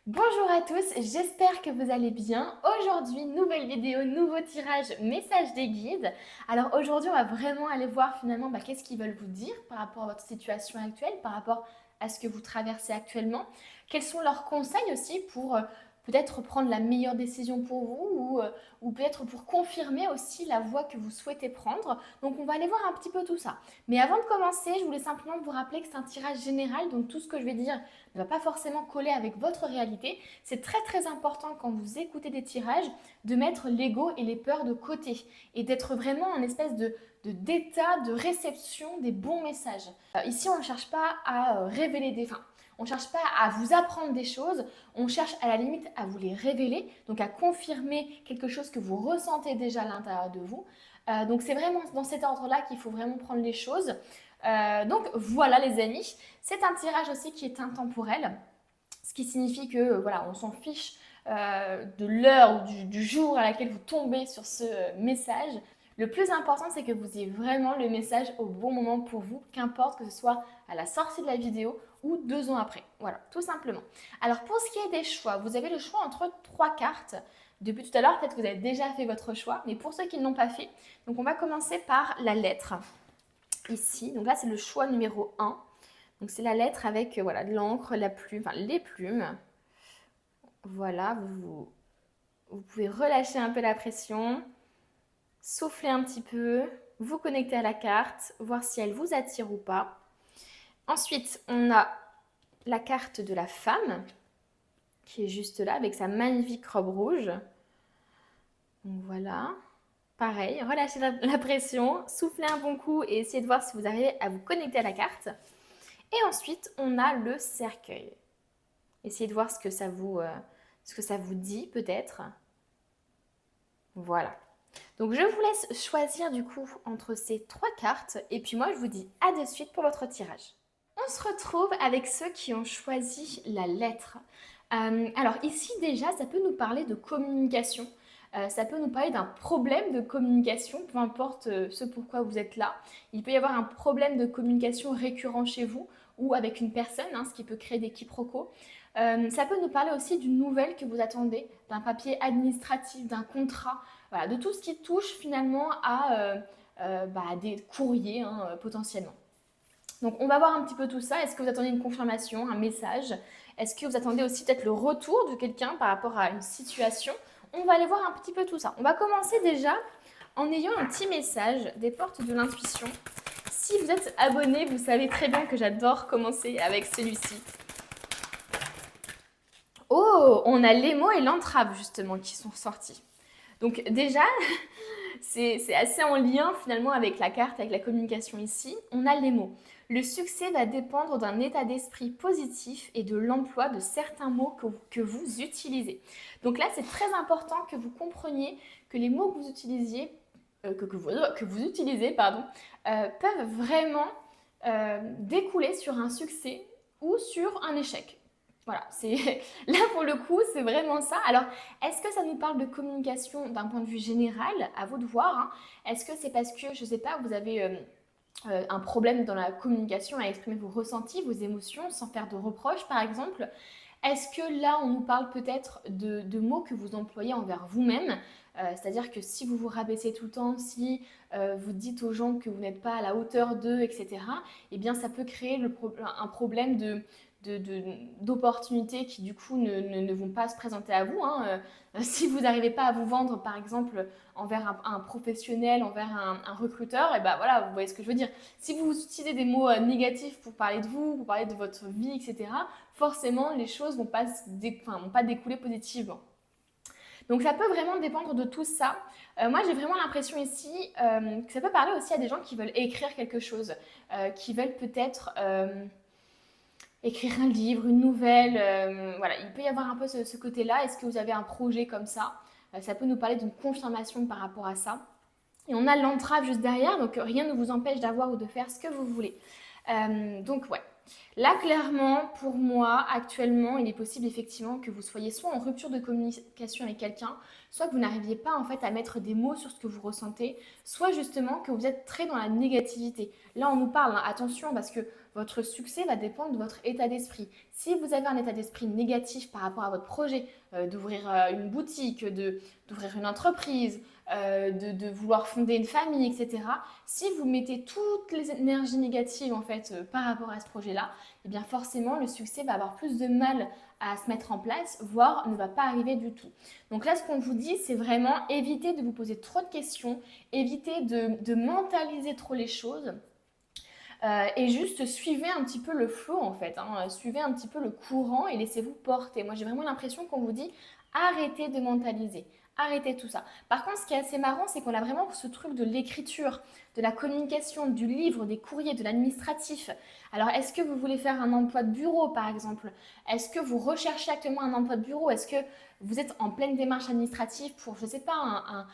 Bonjour à tous, j'espère que vous allez bien. Aujourd'hui, nouvelle vidéo, nouveau tirage, message des guides. Alors aujourd'hui, on va vraiment aller voir finalement qu'est-ce qu'ils veulent vous dire par rapport à votre situation actuelle, par rapport à ce que vous traversez actuellement. Quels sont leurs conseils aussi pour peut-être prendre la meilleure décision pour vous ou peut-être pour confirmer aussi la voie que vous souhaitez prendre. Donc on va aller voir un petit peu tout ça. Mais avant de commencer, je voulais simplement vous rappeler que c'est un tirage général, donc tout ce que je vais dire ne va pas forcément coller avec votre réalité. C'est très très important quand vous écoutez des tirages de mettre l'ego et les peurs de côté et d'être vraiment en espèce d'état de réception des bons messages. Ici, on ne cherche pas à révéler des fins. On ne cherche pas à vous apprendre des choses, on cherche à la limite à vous les révéler, donc à confirmer quelque chose que vous ressentez déjà à l'intérieur de vous. Donc c'est vraiment dans cet ordre-là qu'il faut vraiment prendre les choses. Donc voilà les amis, c'est un tirage aussi qui est intemporel, ce qui signifie que voilà, on s'en fiche de l'heure ou du jour à laquelle vous tombez sur ce message. Le plus important, c'est que vous ayez vraiment le message au bon moment pour vous, qu'importe que ce soit à la sortie de la vidéo ou 2 ans après. Voilà, tout simplement. Alors pour ce qui est des choix, vous avez le choix entre 3 cartes. Depuis tout à l'heure, peut-être que vous avez déjà fait votre choix, mais pour ceux qui ne l'ont pas fait, donc on va commencer par la lettre ici. Donc là, c'est le choix numéro 1. Donc c'est la lettre avec voilà, de l'encre, la plume, enfin les plumes. Voilà, vous pouvez relâcher un peu la pression, souffler un petit peu, vous connecter à la carte, voir si elle vous attire ou pas. Ensuite, on a la carte de la femme qui est juste là avec sa magnifique robe rouge. Donc voilà. Pareil, relâchez la pression, soufflez un bon coup et essayez de voir si vous arrivez à vous connecter à la carte. Et ensuite, on a le cercueil. Essayez de voir ce que ça vous dit peut-être. Voilà. Donc je vous laisse choisir du coup entre ces 3 cartes et puis moi je vous dis à de suite pour votre tirage. On se retrouve avec ceux qui ont choisi la lettre. Alors ici déjà ça peut nous parler de communication. Ça peut nous parler d'un problème de communication, peu importe ce pourquoi vous êtes là. Il peut y avoir un problème de communication récurrent chez vous ou avec une personne, ce qui peut créer des quiproquos. Ça peut nous parler aussi d'une nouvelle que vous attendez, d'un papier administratif, d'un contrat, voilà, de tout ce qui touche finalement à des courriers potentiellement. Donc on va voir un petit peu tout ça. Est-ce que vous attendez une confirmation, un message? Est-ce que vous attendez aussi peut-être le retour de quelqu'un par rapport à une situation? On va aller voir un petit peu tout ça. On va commencer déjà en ayant un petit message des portes de l'intuition. Si vous êtes abonné, vous savez très bien que j'adore commencer avec celui-ci. Oh, on a l'émo et l'entrave justement qui sont sortis. Donc déjà, c'est assez en lien finalement avec la carte, avec la communication ici. On a les mots. Le succès va dépendre d'un état d'esprit positif et de l'emploi de certains mots que vous utilisez. Donc là, c'est très important que vous compreniez que les mots que vous utilisiez, que vous utilisez, peuvent vraiment découler sur un succès ou sur un échec. Voilà, c'est là pour le coup, c'est vraiment ça. Alors, est-ce que ça nous parle de communication d'un point de vue général? À vous de voir. Est-ce que c'est parce que, je ne sais pas, vous avez un problème dans la communication à exprimer vos ressentis, vos émotions, sans faire de reproches, par exemple? Est-ce que là, on nous parle peut-être de mots que vous employez envers vous-même? C'est-à-dire que si vous vous rabaissez tout le temps, si vous dites aux gens que vous n'êtes pas à la hauteur d'eux, etc., eh bien, ça peut créer un problème d'opportunités qui du coup ne vont pas se présenter à vous. Si vous n'arrivez pas à vous vendre par exemple envers un professionnel, envers un recruteur, et ben voilà, vous voyez ce que je veux dire. Si vous utilisez des mots négatifs pour parler de vous, pour parler de votre vie, etc., forcément les choses vont pas découler positivement. Donc ça peut vraiment dépendre de tout ça. Moi j'ai vraiment l'impression ici que ça peut parler aussi à des gens qui veulent écrire quelque chose, qui veulent peut-être écrire un livre, une nouvelle. Voilà, il peut y avoir un peu ce côté-là. Est-ce que vous avez un projet comme ça? Ça peut nous parler d'une confirmation par rapport à ça. Et on a l'entrave juste derrière, donc rien ne vous empêche d'avoir ou de faire ce que vous voulez. Donc ouais. Là, clairement, pour moi, actuellement, il est possible effectivement que vous soyez soit en rupture de communication avec quelqu'un, soit que vous n'arriviez pas en fait à mettre des mots sur ce que vous ressentez, soit justement que vous êtes très dans la négativité. Là, on nous parle, attention, parce que votre succès va dépendre de votre état d'esprit. Si vous avez un état d'esprit négatif par rapport à votre projet, d'ouvrir une boutique, d'ouvrir une entreprise, de vouloir fonder une famille, etc. Si vous mettez toutes les énergies négatives en fait par rapport à ce projet-là, eh bien forcément le succès va avoir plus de mal à se mettre en place, voire ne va pas arriver du tout. Donc là, ce qu'on vous dit, c'est vraiment éviter de vous poser trop de questions, éviter de mentaliser trop les choses. Et juste suivez un petit peu le flow en fait, hein. Suivez un petit peu le courant et laissez-vous porter. Moi j'ai vraiment l'impression qu'on vous dit arrêtez de mentaliser, arrêtez tout ça. Par contre ce qui est assez marrant c'est qu'on a vraiment ce truc de l'écriture, de la communication, du livre, des courriers, de l'administratif. Alors est-ce que vous voulez faire un emploi de bureau par exemple? Est-ce que vous recherchez actuellement un emploi de bureau? Est-ce que vous êtes en pleine démarche administrative pour, je ne sais pas,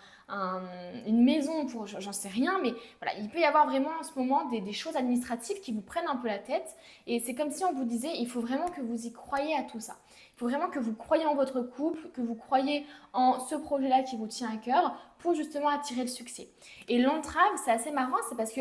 une maison, pour j'en sais rien, mais voilà, il peut y avoir vraiment en ce moment des choses administratives qui vous prennent un peu la tête. Et c'est comme si on vous disait, il faut vraiment que vous y croyez à tout ça. Il faut vraiment que vous croyez en votre couple, que vous croyez en ce projet-là qui vous tient à cœur pour justement attirer le succès. Et l'entrave, c'est assez marrant, c'est parce que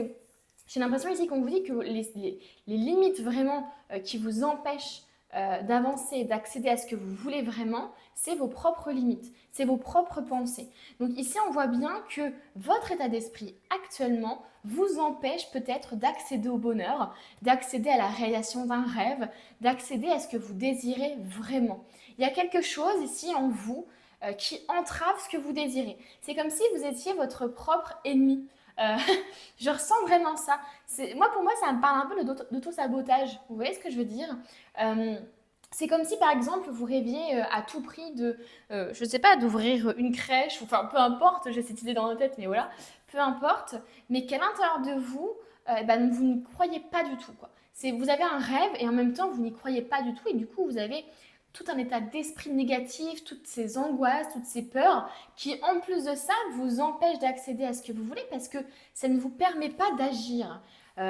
j'ai l'impression ici qu'on vous dit que les limites vraiment qui vous empêchent d'avancer, d'accéder à ce que vous voulez vraiment, c'est vos propres limites, c'est vos propres pensées. Donc ici, on voit bien que votre état d'esprit actuellement vous empêche peut-être d'accéder au bonheur, d'accéder à la réalisation d'un rêve, d'accéder à ce que vous désirez vraiment. Il y a quelque chose ici en vous qui entrave ce que vous désirez. C'est comme si vous étiez votre propre ennemi. Euh, je ressens vraiment ça. Pour moi, ça me parle un peu d'auto-sabotage. Vous voyez ce que je veux dire? C'est comme si, par exemple, vous rêviez à tout prix je ne sais pas, d'ouvrir une crèche, enfin, peu importe, j'ai cette idée dans la tête, mais voilà, peu importe, mais qu'à l'intérieur de vous, vous n'y croyez pas du tout, quoi. Vous avez un rêve et en même temps, vous n'y croyez pas du tout, et du coup, vous avez tout un état d'esprit négatif, toutes ces angoisses, toutes ces peurs qui, en plus de ça, vous empêchent d'accéder à ce que vous voulez parce que ça ne vous permet pas d'agir.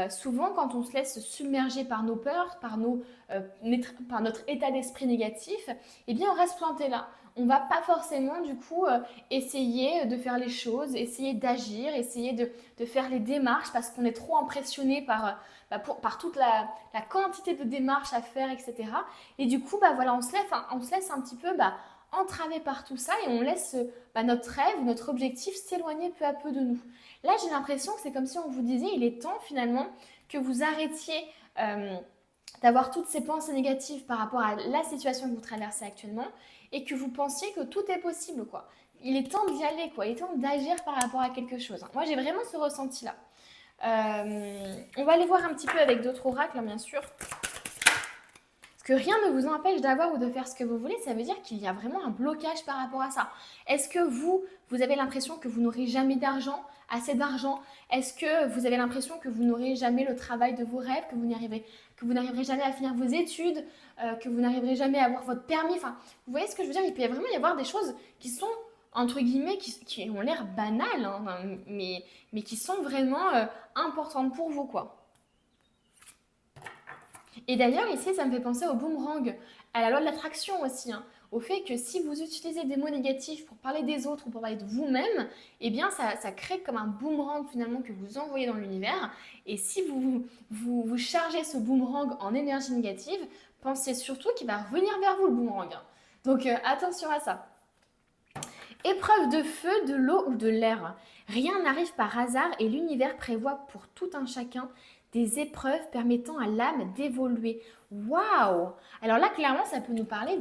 Souvent, quand on se laisse submerger par nos peurs, par notre état d'esprit négatif, eh bien, on reste planté là. On ne va pas forcément, du coup, essayer de faire les choses, essayer d'agir, essayer de faire les démarches parce qu'on est trop impressionné par toute la quantité de démarches à faire, etc. Et du coup, voilà, on se laisse un petit peu entravé par tout ça et on laisse notre rêve, notre objectif s'éloigner peu à peu de nous. Là, j'ai l'impression que c'est comme si on vous disait, il est temps finalement que vous arrêtiez d'avoir toutes ces pensées négatives par rapport à la situation que vous traversez actuellement et que vous pensiez que tout est possible, quoi. Il est temps d'y aller, quoi. Il est temps d'agir par rapport à quelque chose. Moi, j'ai vraiment ce ressenti-là. On va aller voir un petit peu avec d'autres oracles, hein, bien sûr. Parce que rien ne vous empêche d'avoir ou de faire ce que vous voulez, ça veut dire qu'il y a vraiment un blocage par rapport à ça. Est-ce que vous avez l'impression que vous n'aurez jamais d'argent, assez d'argent? Est-ce que vous avez l'impression que vous n'aurez jamais le travail de vos rêves, que vous n'arriverez jamais à finir vos études, que vous n'arriverez jamais à avoir votre permis? Enfin, vous voyez ce que je veux dire? Il peut vraiment y avoir des choses qui sont, entre guillemets, qui ont l'air banales, hein, mais qui sont vraiment importantes pour vous, quoi. Et d'ailleurs, ici, ça me fait penser au boomerang, à la loi de l'attraction aussi, hein, au fait que si vous utilisez des mots négatifs pour parler des autres ou pour parler de vous-même, eh bien, ça crée comme un boomerang finalement que vous envoyez dans l'univers. Et si vous chargez ce boomerang en énergie négative, pensez surtout qu'il va revenir vers vous, le boomerang, hein. Donc, attention à ça. Épreuve de feu, de l'eau ou de l'air. Rien n'arrive par hasard et l'univers prévoit pour tout un chacun des épreuves permettant à l'âme d'évoluer. Waouh! Alors là, clairement, ça peut nous parler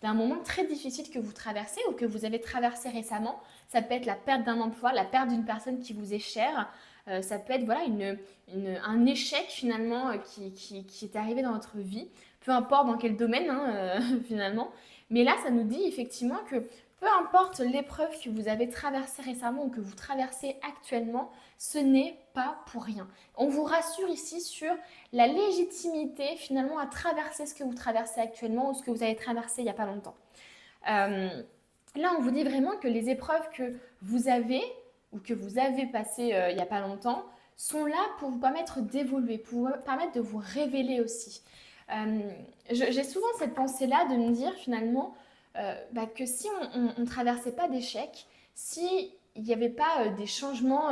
d'un moment très difficile que vous traversez ou que vous avez traversé récemment. Ça peut être la perte d'un emploi, la perte d'une personne qui vous est chère. Ça peut être voilà, un échec finalement qui est arrivé dans votre vie. Peu importe dans quel domaine hein, finalement. Mais là, ça nous dit effectivement que peu importe l'épreuve que vous avez traversée récemment ou que vous traversez actuellement, ce n'est pas pour rien. On vous rassure ici sur la légitimité finalement à traverser ce que vous traversez actuellement ou ce que vous avez traversé il n'y a pas longtemps. Là, on vous dit vraiment que les épreuves que vous avez ou que vous avez passées il n'y a pas longtemps sont là pour vous permettre d'évoluer, pour vous permettre de vous révéler aussi. J'ai souvent cette pensée-là de me dire finalement que si on ne traversait pas d'échecs, s'il n'y avait pas des changements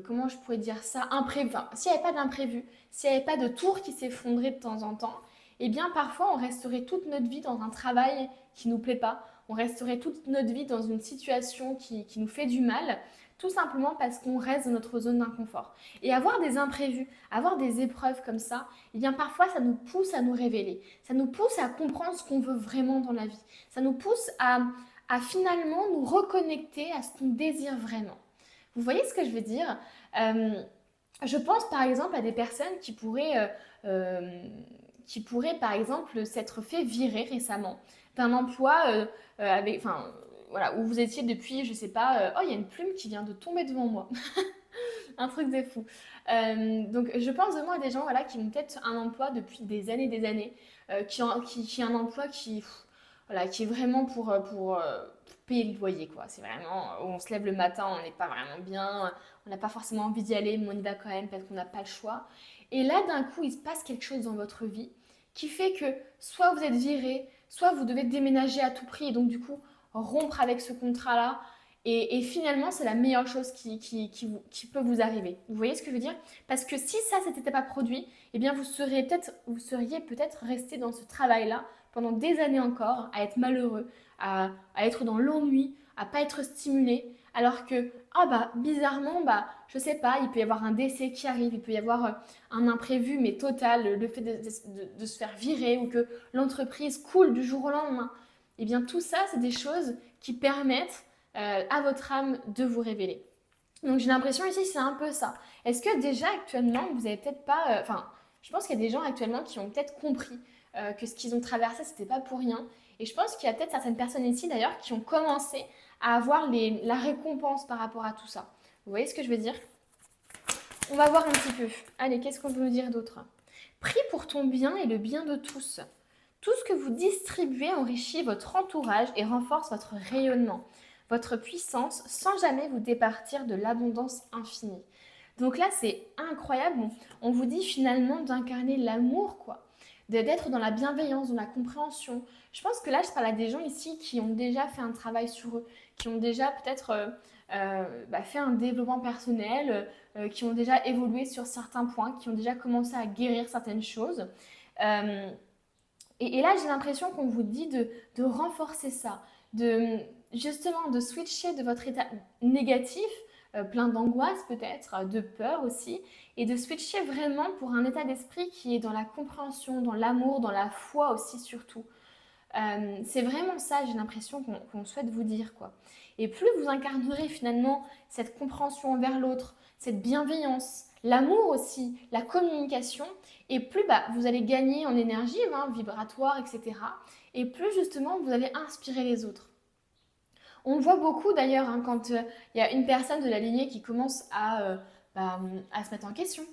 comment je pourrais dire ça, imprévu. Enfin, s'il n'y avait pas d'imprévu, s'il n'y avait pas de tour qui s'effondrait de temps en temps, eh bien parfois on resterait toute notre vie dans un travail qui ne nous plaît pas, on resterait toute notre vie dans une situation qui nous fait du mal, tout simplement parce qu'on reste dans notre zone d'inconfort. Et avoir des imprévus, avoir des épreuves comme ça, eh bien parfois ça nous pousse à nous révéler, ça nous pousse à comprendre ce qu'on veut vraiment dans la vie, ça nous pousse à finalement nous reconnecter à ce qu'on désire vraiment. Vous voyez ce que je veux dire? Je pense par exemple à des personnes qui pourraient par exemple s'être fait virer récemment d'un emploi enfin, voilà, où vous étiez depuis, je sais pas, oh il y a une plume qui vient de tomber devant moi. Un truc de fou. Donc je pense vraiment à des gens voilà, qui ont peut-être un emploi depuis des années, qui un emploi voilà, qui est vraiment pour payer le loyer, quoi. C'est vraiment où on se lève le matin, on n'est pas vraiment bien, on n'a pas forcément envie d'y aller, mais on y va quand même parce qu'on n'a pas le choix. Et là, d'un coup, il se passe quelque chose dans votre vie qui fait que soit vous êtes viré, soit vous devez déménager à tout prix et donc du coup rompre avec ce contrat-là. Et finalement, c'est la meilleure chose qui peut vous arriver. Vous voyez ce que je veux dire? Parce que si ça s'était pas produit, eh bien vous seriez peut-être resté dans ce travail-là pendant des années encore, à être malheureux, à être dans l'ennui, à pas être stimulé. Alors que, ah bah, bizarrement, bah, je sais pas, il peut y avoir un décès qui arrive, il peut y avoir un imprévu, mais total, le fait de se faire virer ou que l'entreprise coule du jour au lendemain. Eh bien, tout ça, c'est des choses qui permettent à votre âme de vous révéler. Donc j'ai l'impression ici c'est un peu ça. Est-ce que déjà actuellement vous avez peut-être pas, enfin je pense qu'il y a des gens actuellement qui ont peut-être compris que ce qu'ils ont traversé c'était pas pour rien. Et je pense qu'il y a peut-être certaines personnes ici d'ailleurs qui ont commencé à avoir la récompense par rapport à tout ça. Vous voyez ce que je veux dire? On va voir un petit peu. Allez, qu'est-ce qu'on veut nous dire d'autre? Prie pour ton bien et le bien de tous. Tout ce que vous distribuez enrichit votre entourage et renforce votre rayonnement, votre puissance, sans jamais vous départir de l'abondance infinie. Donc là, c'est incroyable. On vous dit finalement d'incarner l'amour, quoi. D'être dans la bienveillance, dans la compréhension. Je pense que là, je parle à des gens ici qui ont déjà fait un travail sur eux, qui ont déjà peut-être fait un développement personnel, qui ont déjà évolué sur certains points, qui ont déjà commencé à guérir certaines choses. Euh, et là, j'ai l'impression qu'on vous dit de renforcer ça, justement de switcher de votre état négatif, plein d'angoisse peut-être, de peur aussi, et de switcher vraiment pour un état d'esprit qui est dans la compréhension, dans l'amour, dans la foi aussi surtout. C'est vraiment ça, j'ai l'impression qu'on souhaite vous dire, quoi. Et plus vous incarnerez finalement cette compréhension envers l'autre, cette bienveillance, l'amour aussi, la communication, et plus vous allez gagner en énergie vibratoire, etc. Et plus justement vous allez inspirer les autres. On le voit beaucoup d'ailleurs quand il y a une personne de la lignée qui commence à se mettre en question,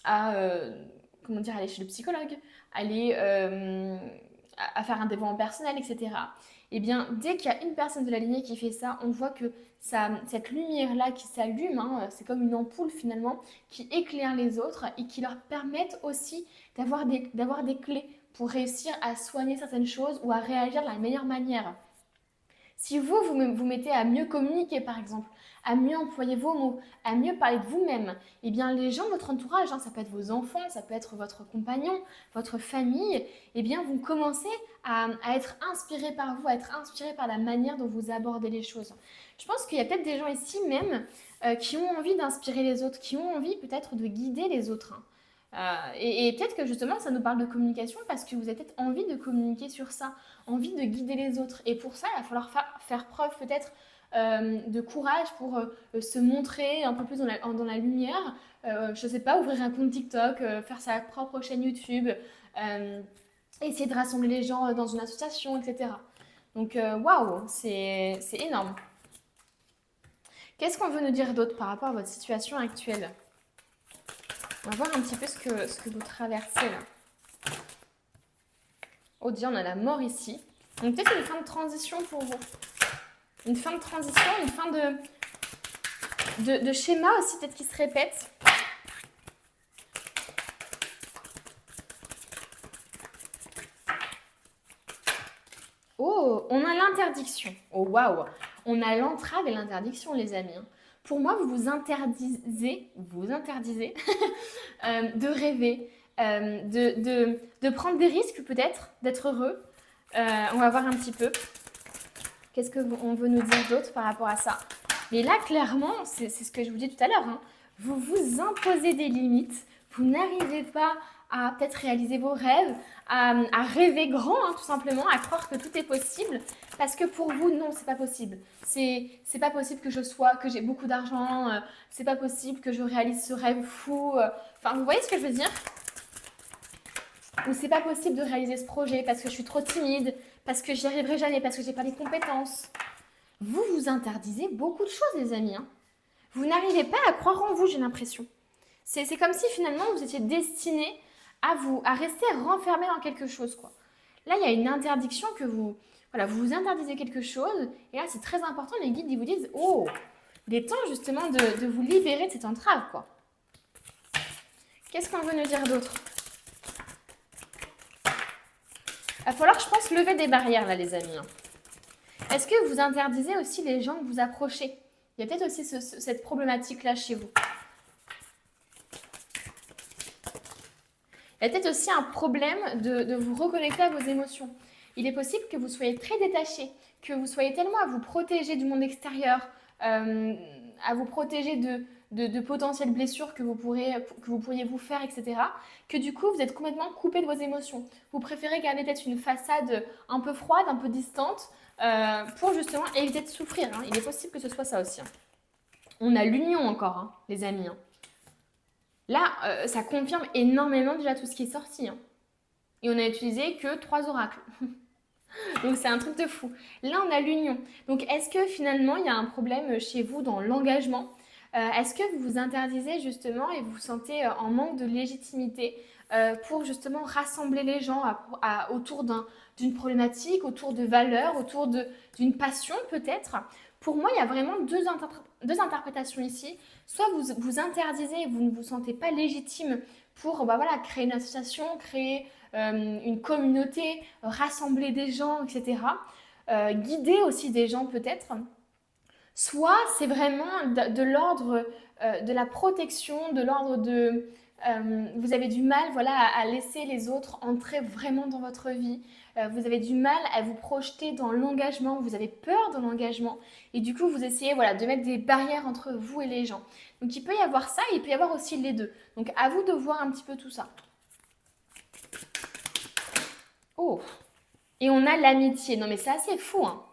aller chez le psychologue, à faire un développement personnel, etc. Et bien, dès qu'il y a une personne de la lignée qui fait ça, on voit que cette lumière-là qui s'allume, c'est comme une ampoule finalement, qui éclaire les autres et qui leur permettent aussi d'avoir des clés pour réussir à soigner certaines choses ou à réagir de la meilleure manière. Si vous mettez à mieux communiquer, par exemple, à mieux employer vos mots, à mieux parler de vous-même, eh bien les gens de votre entourage, ça peut être vos enfants, ça peut être votre compagnon, votre famille, eh bien vont commencer à être inspirés par vous, à être inspirés par la manière dont vous abordez les choses. Je pense qu'il y a peut-être des gens ici même qui ont envie d'inspirer les autres, qui ont envie peut-être de guider les autres. Et peut-être que justement ça nous parle de communication parce que vous avez peut-être envie de communiquer sur ça, envie de guider les autres. Et pour ça, il va falloir faire preuve peut-être de courage pour se montrer un peu plus dans la lumière. Je sais pas, ouvrir un compte TikTok, faire sa propre chaîne YouTube, essayer de rassembler les gens dans une association, etc. Donc waouh, c'est énorme. Qu'est-ce qu'on veut nous dire d'autre par rapport à votre situation actuelle? On va voir un petit peu ce que vous traversez là. Oh Dieu, on a la mort ici. Donc peut-être une fin de transition pour vous. Une fin de transition, une fin de schéma aussi peut-être qui se répète. Oh, on a l'interdiction. Oh waouh, on a l'entrave et l'interdiction les amis. Pour moi, vous vous interdisez de rêver, de prendre des risques peut-être, d'être heureux. On va voir un petit peu. Qu'est-ce qu'on veut nous dire d'autre par rapport à ça? Mais là, clairement, c'est ce que je vous dis tout à l'heure, hein. Vous vous imposez des limites. Vous n'arrivez pas à peut-être réaliser vos rêves, à rêver grand, hein, tout simplement, à croire que tout est possible. Parce que pour vous, non, c'est pas possible. C'est pas possible que j'ai beaucoup d'argent. C'est pas possible que je réalise ce rêve fou. Enfin, vous voyez ce que je veux dire? Ou c'est pas possible de réaliser ce projet parce que je suis trop timide, parce que j'y arriverai jamais, parce que j'ai pas les compétences. Vous vous interdisez beaucoup de choses, les amis, hein. Vous n'arrivez pas à croire en vous, j'ai l'impression. C'est comme si finalement vous étiez destiné à rester renfermé dans quelque chose, quoi. Là, il y a une interdiction que vous vous interdisez quelque chose, et là, c'est très important, les guides, ils vous disent, oh, il est temps justement de vous libérer de cette entrave, quoi. Qu'est-ce qu'on veut nous dire d'autre? Il va falloir, je pense, lever des barrières, là, les amis, hein. Est-ce que vous interdisez aussi les gens de vous approcher? Il y a peut-être aussi cette problématique-là chez vous. Il y a peut-être aussi un problème de vous reconnecter à vos émotions. Il est possible que vous soyez très détaché, que vous soyez tellement à vous protéger du monde extérieur, à vous protéger de potentielles blessures que vous pourriez vous faire, etc., que du coup, vous êtes complètement coupé de vos émotions. Vous préférez garder peut-être une façade un peu froide, un peu distante, pour justement éviter de souffrir, hein. Il est possible que ce soit ça aussi, hein. On a l'union encore, hein, les amis, hein. Là, ça confirme énormément déjà tout ce qui est sorti, hein. Et on a utilisé que 3 oracles. Donc c'est un truc de fou. Là, on a l'union. Donc est-ce que finalement, il y a un problème chez vous dans l'engagement? Est-ce que vous vous interdisez justement et vous vous sentez en manque de légitimité pour justement rassembler les gens autour d'une problématique, autour de valeurs, autour d'une passion peut-être? Pour moi, il y a vraiment deux interprétations ici. Soit vous vous interdisez et vous ne vous sentez pas légitime pour créer une association, créer une communauté, rassembler des gens, etc. Guider aussi des gens peut-être. Soit c'est vraiment de l'ordre de la protection, de l'ordre de... vous avez du mal à laisser les autres entrer vraiment dans votre vie. Vous avez du mal à vous projeter dans l'engagement, vous avez peur de l'engagement. Et du coup, vous essayez de mettre des barrières entre vous et les gens. Donc il peut y avoir ça, il peut y avoir aussi les deux. Donc à vous de voir un petit peu tout ça. Oh! Et on a l'amitié. Non mais c'est assez fou, hein.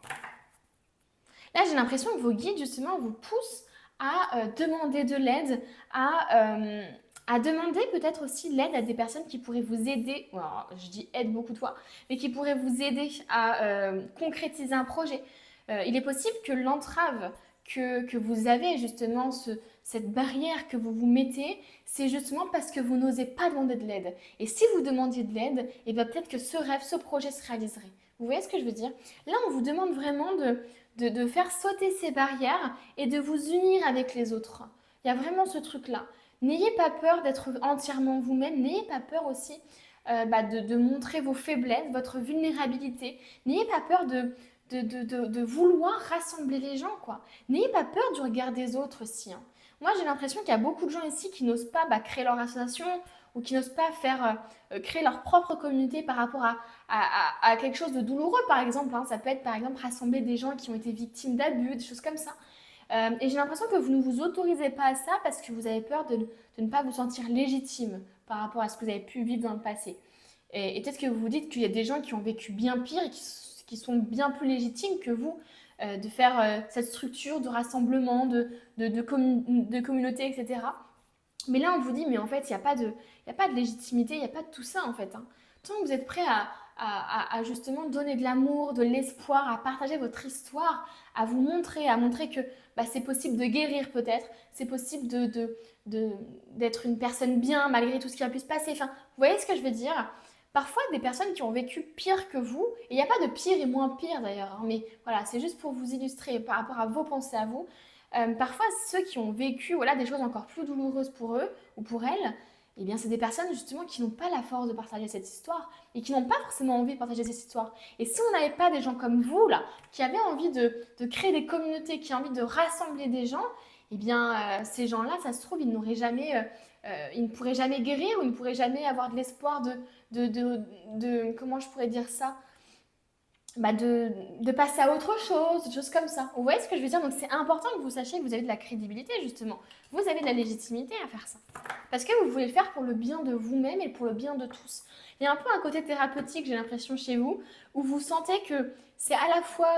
Là, j'ai l'impression que vos guides, justement, vous poussent à demander de l'aide, à demander peut-être aussi l'aide à des personnes qui pourraient vous aider, alors, je dis aide beaucoup de fois, mais qui pourraient vous aider à concrétiser un projet. Il est possible que l'entrave que vous avez, justement, cette barrière que vous vous mettez, c'est justement parce que vous n'osez pas demander de l'aide. Et si vous demandiez de l'aide, et bien peut-être que ce rêve, ce projet se réaliserait. Vous voyez ce que je veux dire? Là, on vous demande vraiment de faire sauter ces barrières et de vous unir avec les autres. Il y a vraiment ce truc-là. N'ayez pas peur d'être entièrement vous-même, n'ayez pas peur aussi de montrer vos faiblesses, votre vulnérabilité. N'ayez pas peur de vouloir rassembler les gens, quoi. N'ayez pas peur du regard des autres aussi, hein. Moi, j'ai l'impression qu'il y a beaucoup de gens ici qui n'osent pas créer leur association ou qui n'osent pas créer leur propre communauté par rapport à quelque chose de douloureux, par exemple, hein. Ça peut être, par exemple, rassembler des gens qui ont été victimes d'abus, des choses comme ça. Et j'ai l'impression que vous ne vous autorisez pas à ça parce que vous avez peur de ne pas vous sentir légitime par rapport à ce que vous avez pu vivre dans le passé. Et peut-être que vous vous dites qu'il y a des gens qui ont vécu bien pire et qui sont bien plus légitimes que vous de faire cette structure de rassemblement, de communauté, etc. Mais là, on vous dit, mais en fait, il n'y a pas de légitimité, il n'y a pas de tout ça, en fait, hein. Tant que vous êtes prêt à justement donner de l'amour, de l'espoir, à partager votre histoire, à vous montrer, à montrer que c'est possible de guérir peut-être, c'est possible d'être une personne bien malgré tout ce qui a pu se passer. Enfin, vous voyez ce que je veux dire? Parfois, des personnes qui ont vécu pire que vous, et il n'y a pas de pire et moins pire d'ailleurs, hein, mais voilà, c'est juste pour vous illustrer par rapport à vos pensées à vous. Parfois, ceux qui ont vécu des choses encore plus douloureuses pour eux ou pour elles, eh bien, c'est des personnes justement qui n'ont pas la force de partager cette histoire et qui n'ont pas forcément envie de partager cette histoire. Et si on n'avait pas des gens comme vous, là, qui avaient envie de créer des communautés, qui ont envie de rassembler des gens, eh bien, ces gens-là, ça se trouve, ils ne pourraient jamais guérir ou ils ne pourraient jamais avoir de l'espoir comment je pourrais dire ça, bah de passer à autre chose, des choses comme ça. Vous voyez ce que je veux dire? Donc c'est important que vous sachiez que vous avez de la crédibilité, justement. Vous avez de la légitimité à faire ça. Parce que vous voulez le faire pour le bien de vous-même et pour le bien de tous. Il y a un peu un côté thérapeutique, j'ai l'impression, chez vous, où vous sentez que c'est à la fois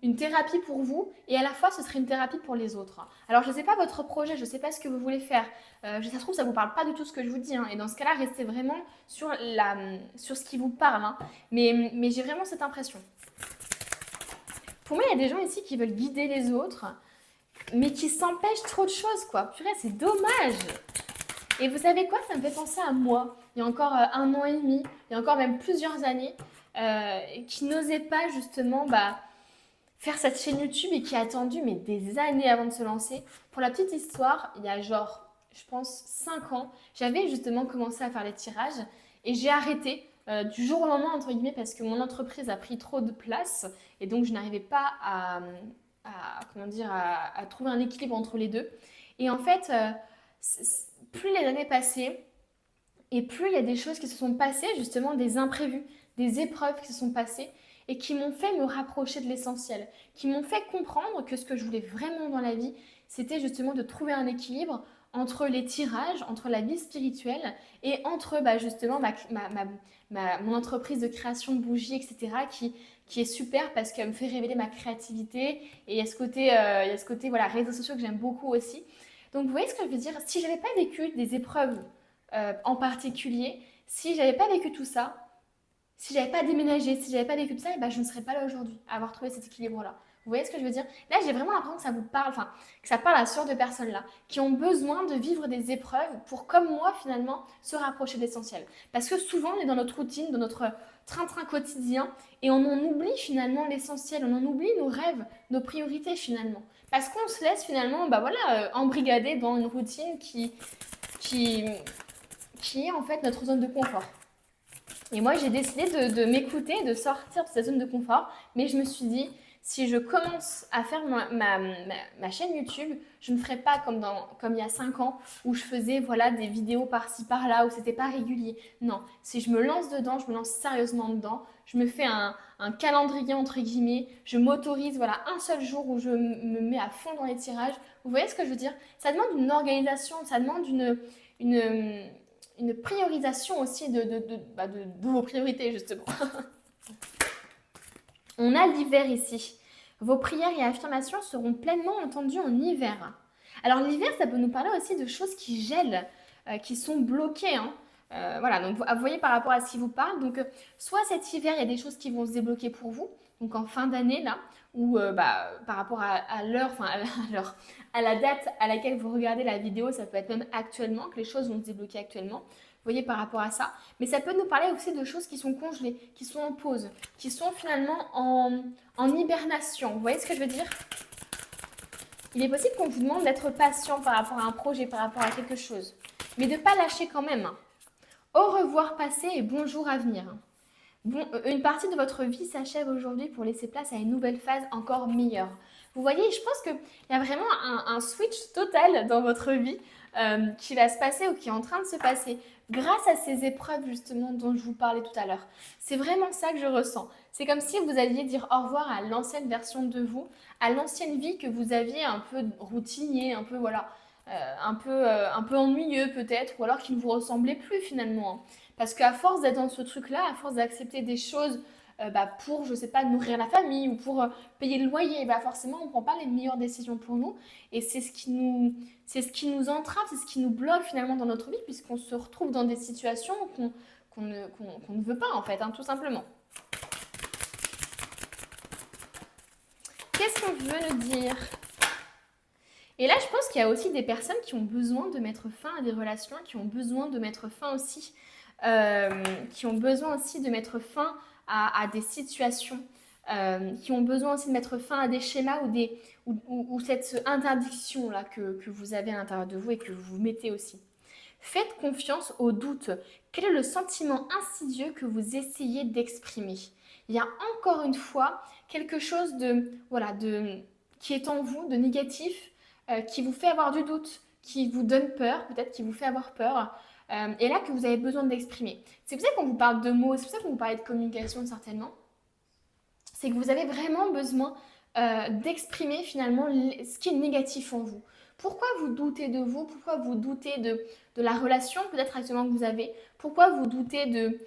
une thérapie pour vous et à la fois ce serait une thérapie pour les autres. Alors je ne sais pas votre projet, je ne sais pas ce que vous voulez faire. Ça se trouve, ça ne vous parle pas du tout ce que je vous dis. Hein. Et dans ce cas-là, restez vraiment sur ce qui vous parle. Hein. Mais j'ai vraiment cette impression. Pour moi, il y a des gens ici qui veulent guider les autres, mais qui s'empêchent trop de choses, quoi. Purée, c'est dommage. Et vous savez quoi? Ça me fait penser à moi, il y a encore 1 an et demi, il y a encore même plusieurs années, qui n'osait pas justement faire cette chaîne YouTube et qui a attendu mais des années avant de se lancer. Pour la petite histoire, il y a genre, je pense, 5 ans, j'avais justement commencé à faire les tirages et j'ai arrêté du jour au lendemain, entre guillemets, parce que mon entreprise a pris trop de place et donc je n'arrivais pas comment dire, à trouver un équilibre entre les deux. Et en fait, plus les années passaient, et plus il y a des choses qui se sont passées, justement des imprévus, des épreuves qui se sont passées et qui m'ont fait me rapprocher de l'essentiel, qui m'ont fait comprendre que ce que je voulais vraiment dans la vie, c'était justement de trouver un équilibre entre les tirages, entre la vie spirituelle et entre justement mon entreprise de création de bougies, etc., qui est super parce qu'elle me fait révéler ma créativité et il y a ce côté voilà, réseaux sociaux que j'aime beaucoup aussi. Donc vous voyez ce que je veux dire? Si j'avais pas vécu des épreuves en particulier, si j'avais pas vécu tout ça, si j'avais pas déménagé, si j'avais pas vécu tout ça, je ne serais pas là aujourd'hui, à avoir trouvé cet équilibre-là. Vous voyez ce que je veux dire? Là, j'ai vraiment l'impression que ça vous parle, enfin, que ça parle à ce genre de personnes-là, qui ont besoin de vivre des épreuves pour, comme moi, finalement, se rapprocher de l'essentiel. Parce que souvent, on est dans notre routine, dans notre train-train quotidien, et on en oublie finalement l'essentiel, on en oublie nos rêves, nos priorités finalement. Parce qu'on se laisse finalement, embrigader dans une routine qui, qui est en fait notre zone de confort. Et moi, j'ai décidé de m'écouter, de sortir de cette zone de confort, mais je me suis dit, si je commence à faire ma chaîne YouTube, je ne ferai pas comme il y a 5 ans où je faisais voilà, des vidéos par-ci par-là, où c'était pas régulier. Non, si je me lance dedans, je me lance sérieusement dedans, je me fais un calendrier entre guillemets, je m'autorise voilà, un seul jour où je me mets à fond dans les tirages. Vous voyez ce que je veux dire? Ça demande une organisation, ça demande une priorisation aussi de vos priorités justement. On a l'hiver ici. Vos prières et affirmations seront pleinement entendues en hiver. Alors l'hiver, ça peut nous parler aussi de choses qui gèlent, qui sont bloquées. Hein. Voilà, donc vous voyez par rapport à ce qui vous parle. Donc soit cet hiver, il y a des choses qui vont se débloquer pour vous, donc en fin d'année là, ou par rapport à l'heure, enfin à la date à laquelle vous regardez la vidéo, ça peut être même actuellement, que les choses vont se débloquer actuellement. Vous voyez par rapport à ça. Mais ça peut nous parler aussi de choses qui sont congelées, qui sont en pause, qui sont finalement en hibernation. Vous voyez ce que je veux dire? Il est possible qu'on vous demande d'être patient par rapport à un projet, par rapport à quelque chose. Mais de ne pas lâcher quand même. Au revoir passé et bonjour à venir. Bon, une partie de votre vie s'achève aujourd'hui pour laisser place à une nouvelle phase encore meilleure. Vous voyez, je pense qu'il y a vraiment un switch total dans votre vie qui va se passer ou qui est en train de se passer grâce à ces épreuves justement dont je vous parlais tout à l'heure. C'est vraiment ça que je ressens. C'est comme si vous alliez dire au revoir à l'ancienne version de vous, à l'ancienne vie que vous aviez un peu routinier, un peu voilà, un peu ennuyeux peut-être, ou alors qui ne vous ressemblait plus finalement. Hein. Parce qu'à force d'être dans ce truc-là, à force d'accepter des choses pour, je sais pas, nourrir la famille ou pour payer le loyer, forcément, on ne prend pas les meilleures décisions pour nous. Et c'est ce qui nous entrave, c'est ce qui nous bloque finalement dans notre vie, puisqu'on se retrouve dans des situations qu'on ne veut pas, en fait, hein, tout simplement. Qu'est-ce qu'on veut nous dire? Et là, je pense qu'il y a aussi des personnes qui ont besoin de mettre fin à des relations, qui ont besoin de mettre fin aussi, de mettre fin à des situations, qui ont besoin aussi de mettre fin à des schémas ou cette interdiction là que vous avez à l'intérieur de vous et que vous mettez aussi. Faites confiance au doute. Quel est le sentiment insidieux que vous essayez d'exprimer? Il y a encore une fois quelque chose qui est en vous, de négatif, qui vous fait avoir du doute, qui vous donne peur, peut-être qui vous fait avoir peur, et là que vous avez besoin d'exprimer. C'est pour ça qu'on vous parle de mots, c'est pour ça qu'on vous parle de communication certainement. C'est que vous avez vraiment besoin d'exprimer finalement ce qui est négatif en vous. Pourquoi vous doutez de vous? Pourquoi vous doutez de la relation peut-être actuellement que vous avez? Pourquoi vous doutez de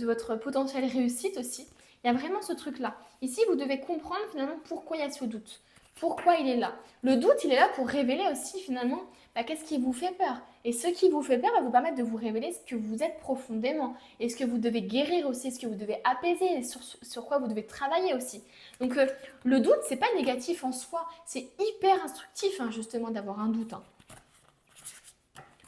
votre potentielle réussite aussi? Il y a vraiment ce truc-là. Ici, vous devez comprendre finalement pourquoi il y a ce doute. Pourquoi il est là. Le doute, il est là pour révéler aussi finalement qu'est-ce qui vous fait peur. Et ce qui vous fait peur va vous permettre de vous révéler ce que vous êtes profondément. Et ce que vous devez guérir aussi, ce que vous devez apaiser, et sur quoi vous devez travailler aussi. Donc le doute, c'est pas négatif en soi. C'est hyper instructif justement d'avoir un doute.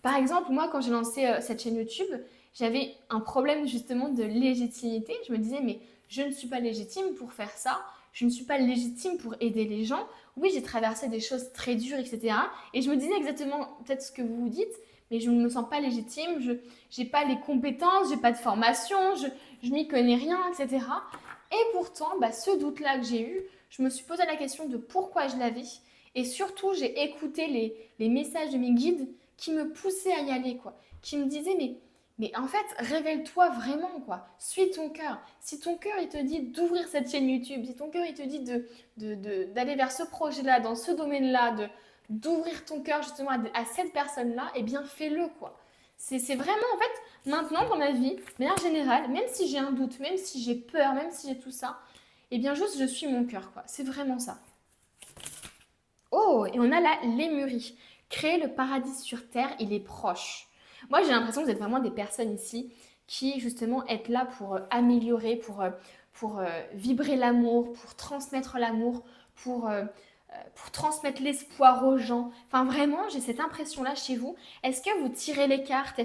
Par exemple, moi quand j'ai lancé cette chaîne YouTube, j'avais un problème justement de légitimité. Je me disais mais je ne suis pas légitime pour faire ça. Je ne suis pas légitime pour aider les gens. Oui, j'ai traversé des choses très dures, etc. Et je me disais exactement peut-être ce que vous vous dites, mais je ne me sens pas légitime, je n'ai pas les compétences, je n'ai pas de formation, je n'y connais rien, etc. Et pourtant, ce doute-là que j'ai eu, je me suis posé la question de pourquoi je l'avais. Et surtout, j'ai écouté les messages de mes guides qui me poussaient à y aller, quoi. Qui me disaient, mais en fait, révèle-toi vraiment, quoi. Suis ton cœur. Si ton cœur, il te dit d'ouvrir cette chaîne YouTube, si ton cœur, il te dit d'aller vers ce projet-là, dans ce domaine-là, d'ouvrir ton cœur justement à cette personne-là, eh bien, fais-le, quoi. C'est vraiment, en fait, maintenant dans ma vie, de manière générale, même si j'ai un doute, même si j'ai peur, même si j'ai tout ça, eh bien, juste, je suis mon cœur, quoi. C'est vraiment ça. Oh, et on a la lémurie. Créer le paradis sur Terre, il est proche. Moi, j'ai l'impression que vous êtes vraiment des personnes ici qui, justement, êtes là pour améliorer, pour vibrer l'amour, pour transmettre l'amour, pour transmettre l'espoir aux gens. Enfin, vraiment, j'ai cette impression-là chez vous. Est-ce que vous tirez les cartes?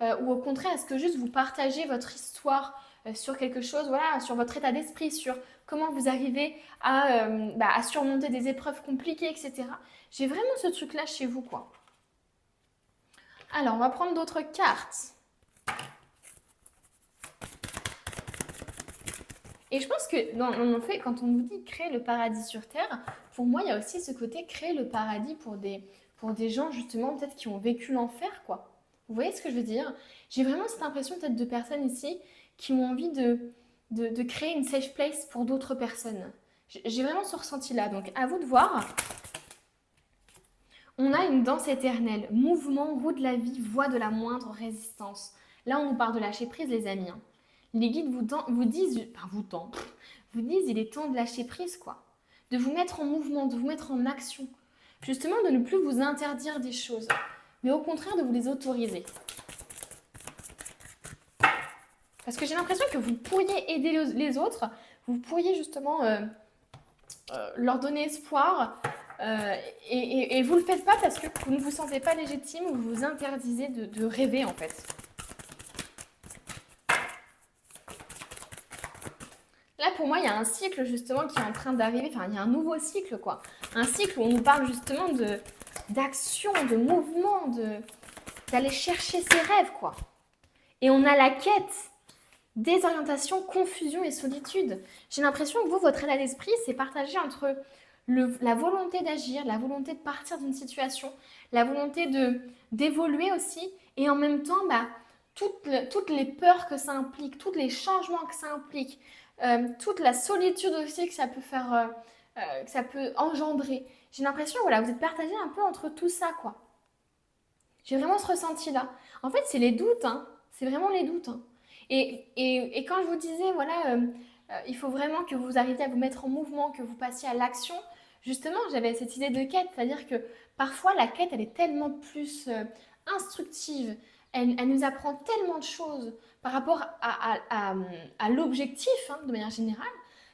Ou au contraire, est-ce que juste vous partagez votre histoire sur quelque chose, voilà, sur votre état d'esprit, sur comment vous arrivez à surmonter des épreuves compliquées, etc. J'ai vraiment ce truc-là chez vous, quoi. Alors, on va prendre d'autres cartes. Et je pense que, en fait, quand on nous dit créer le paradis sur Terre, pour moi, il y a aussi ce côté créer le paradis pour des gens, justement, peut-être qui ont vécu l'enfer, quoi. Vous voyez ce que je veux dire? J'ai vraiment cette impression, peut-être, de personnes ici qui ont envie de créer une safe place pour d'autres personnes. J'ai vraiment ce ressenti-là. Donc, à vous de voir. On a une danse éternelle, mouvement, roue de la vie, voie de la moindre résistance. Là, on nous parle de lâcher prise, les amis. Les guides vous disent, il est temps de lâcher prise, quoi. De vous mettre en mouvement, de vous mettre en action. Justement, de ne plus vous interdire des choses, mais au contraire de vous les autoriser. Parce que j'ai l'impression que vous pourriez aider les autres, vous pourriez justement leur donner espoir, et vous ne le faites pas parce que vous ne vous sentez pas légitime ou vous vous interdisez de rêver, en fait. Là, pour moi, il y a un cycle justement qui est en train d'arriver. Enfin, il y a un nouveau cycle, quoi. Un cycle où on nous parle justement d'action, de mouvement, d'aller chercher ses rêves, quoi. Et on a la quête, désorientation, confusion et solitude. J'ai l'impression que vous, votre état d'esprit, c'est partagé entre la volonté d'agir, la volonté de partir d'une situation, la volonté d'évoluer aussi, et en même temps, toutes les peurs que ça implique, tous les changements que ça implique, toute la solitude aussi que ça peut faire, que ça peut engendrer. J'ai l'impression, voilà, vous êtes partagé un peu entre tout ça, quoi. J'ai vraiment ce ressenti-là. En fait, c'est les doutes, hein. C'est vraiment les doutes, hein. Et quand je vous disais, voilà, il faut vraiment que vous arriviez à vous mettre en mouvement, que vous passiez à l'action, justement, j'avais cette idée de quête, c'est-à-dire que parfois, la quête, elle est tellement plus instructive, elle nous apprend tellement de choses par rapport à l'objectif, de manière générale.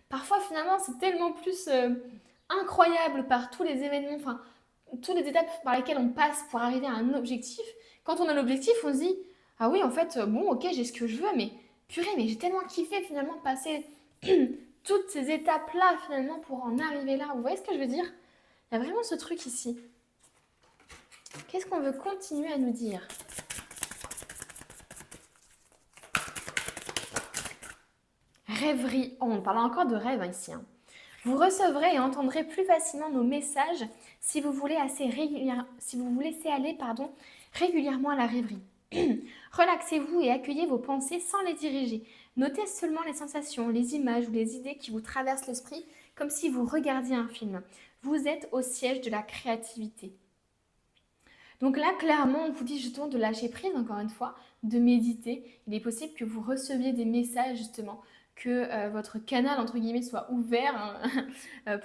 Parfois, finalement, c'est tellement plus incroyable par tous les événements, enfin, toutes les étapes par lesquelles on passe pour arriver à un objectif. Quand on a l'objectif, on se dit, ah oui, en fait, bon, ok, j'ai ce que je veux, mais purée, mais j'ai tellement kiffé finalement de passer toutes ces étapes-là finalement pour en arriver là. Vous voyez ce que je veux dire? Il y a vraiment ce truc ici. Qu'est-ce qu'on veut continuer à nous dire? Rêverie. Oh, on parle encore de rêve ici. Vous recevrez et entendrez plus facilement nos messages si vous voulez laisser aller régulièrement à la rêverie. Relaxez-vous et accueillez vos pensées sans les diriger. Notez seulement les sensations, les images ou les idées qui vous traversent l'esprit comme si vous regardiez un film. Vous êtes au siège de la créativité. Donc là, clairement, on vous dit justement de lâcher prise, encore une fois, de méditer. Il est possible que vous receviez des messages justement, que votre canal, entre guillemets, soit ouvert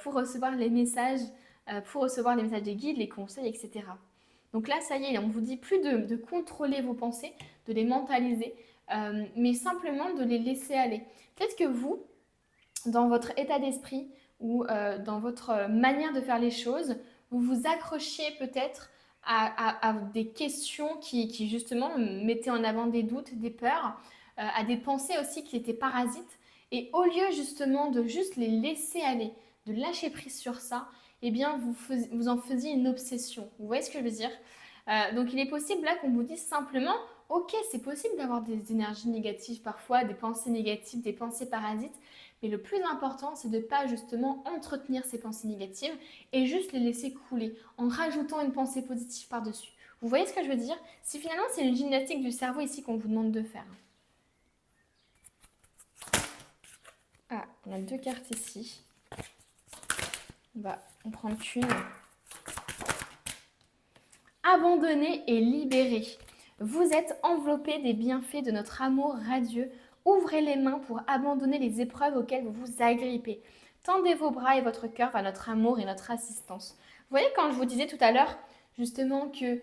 pour recevoir les messages, des guides, les conseils, etc. Donc là, ça y est, on vous dit plus de contrôler vos pensées, de les mentaliser, mais simplement de les laisser aller. Peut-être que vous, dans votre état d'esprit ou dans votre manière de faire les choses, vous vous accrochiez peut-être à des questions qui justement mettaient en avant des doutes, des peurs, à des pensées aussi qui étaient parasites. Et au lieu justement de juste les laisser aller, de lâcher prise sur ça, eh bien vous en faisiez une obsession. Vous voyez ce que je veux dire? Donc il est possible là qu'on vous dise simplement, ok, c'est possible d'avoir des énergies négatives parfois, des pensées négatives, des pensées parasites, mais le plus important, c'est de ne pas justement entretenir ces pensées négatives et juste les laisser couler en rajoutant une pensée positive par-dessus. Vous voyez ce que je veux dire? Si finalement c'est une gymnastique du cerveau ici qu'on vous demande de faire. Ah, on a 2 cartes ici. On va en prendre qu'une. Abandonner et libérer. Vous êtes enveloppé des bienfaits de notre amour radieux. Ouvrez les mains pour abandonner les épreuves auxquelles vous vous agrippez. Tendez vos bras et votre cœur vers notre amour et notre assistance. Vous voyez quand je vous disais tout à l'heure justement que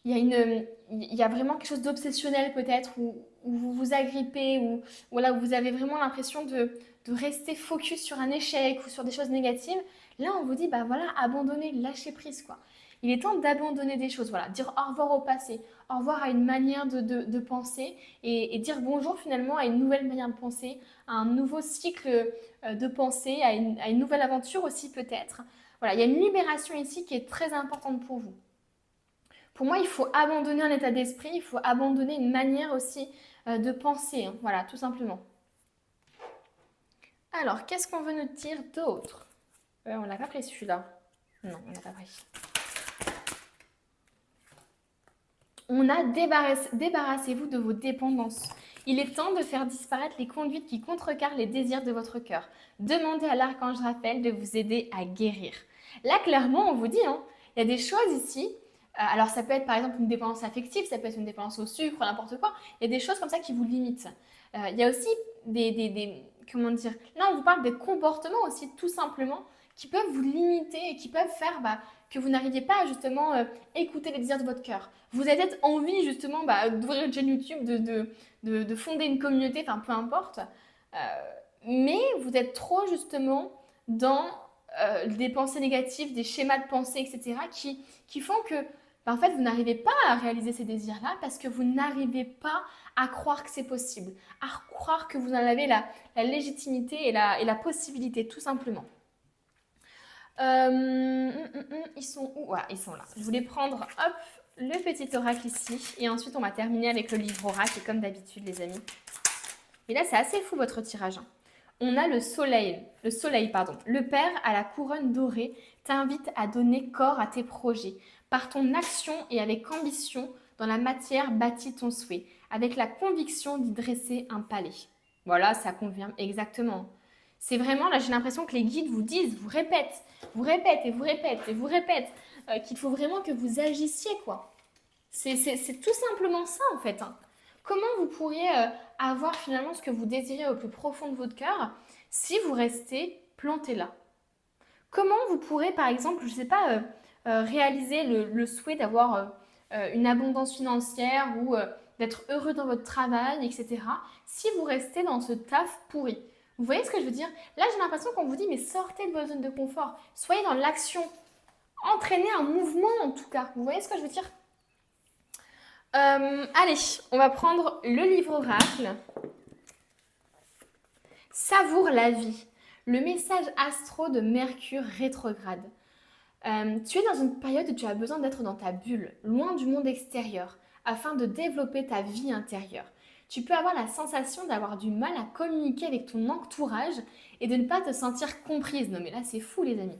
il y a vraiment quelque chose d'obsessionnel peut-être où vous vous agrippez ou voilà, où vous avez vraiment l'impression de rester focus sur un échec ou sur des choses négatives. Là, on vous dit, bah voilà, abandonner, lâcher prise quoi. Il est temps d'abandonner des choses, voilà, dire au revoir au passé, au revoir à une manière de penser et dire bonjour finalement à une nouvelle manière de penser, à un nouveau cycle de pensée, à une nouvelle aventure aussi peut-être. Voilà, il y a une libération ici qui est très importante pour vous. Pour moi, il faut abandonner un état d'esprit, il faut abandonner une manière aussi de penser, hein. Voilà, tout simplement. Alors, qu'est-ce qu'on veut nous dire d'autre? On l'a pas pris celui-là. Non, on l'a pas pris. Débarrassez-vous de vos dépendances. Il est temps de faire disparaître les conduites qui contrecarrent les désirs de votre cœur. Demandez à l'archange Raphaël de vous aider à guérir. Là, clairement, on vous dit, hein, il y a des choses ici. Alors, ça peut être par exemple une dépendance affective, ça peut être une dépendance au sucre, n'importe quoi. Il y a des choses comme ça qui vous limitent. Il y a aussi comment dire, là, on vous parle des comportements aussi, tout simplement, qui peuvent vous limiter et qui peuvent faire que vous n'arriviez pas à justement écouter les désirs de votre cœur. Vous avez peut-être envie justement d'ouvrir une chaîne YouTube, de fonder une communauté, enfin peu importe. Mais vous êtes trop justement dans des pensées négatives, des schémas de pensée, etc. qui font que en fait, vous n'arrivez pas à réaliser ces désirs-là parce que vous n'arrivez pas à croire que c'est possible, à croire que vous en avez la légitimité et la possibilité, tout simplement. Ils sont où? Voilà, ils sont là. Je voulais prendre, hop, le petit oracle ici. Et ensuite, on va terminer avec le livre oracle, comme d'habitude, les amis. Et là, c'est assez fou, votre tirage. On a le soleil. Le Père à la couronne dorée t'invite à donner corps à tes projets. Par ton action et avec ambition, dans la matière, bâtis ton souhait. Avec la conviction d'y dresser un palais. Voilà, ça convient exactement. C'est vraiment, là, j'ai l'impression que les guides vous disent, vous répètent qu'il faut vraiment que vous agissiez, quoi. C'est tout simplement ça, en fait, hein. Comment vous pourriez avoir finalement ce que vous désirez au plus profond de votre cœur si vous restez planté là? Comment vous pourrez, par exemple, je ne sais pas, réaliser le souhait d'avoir une abondance financière ou d'être heureux dans votre travail, etc., si vous restez dans ce taf pourri? Vous voyez ce que je veux dire? Là, j'ai l'impression qu'on vous dit, mais sortez de votre zone de confort. Soyez dans l'action. Entraînez un mouvement, en tout cas. Vous voyez ce que je veux dire? Allez, on va prendre le livre oracle. Savoure la vie. Le message astro de Mercure rétrograde. Tu es dans une période où tu as besoin d'être dans ta bulle, loin du monde extérieur, afin de développer ta vie intérieure. Tu peux avoir la sensation d'avoir du mal à communiquer avec ton entourage et de ne pas te sentir comprise. Non mais là c'est fou les amis.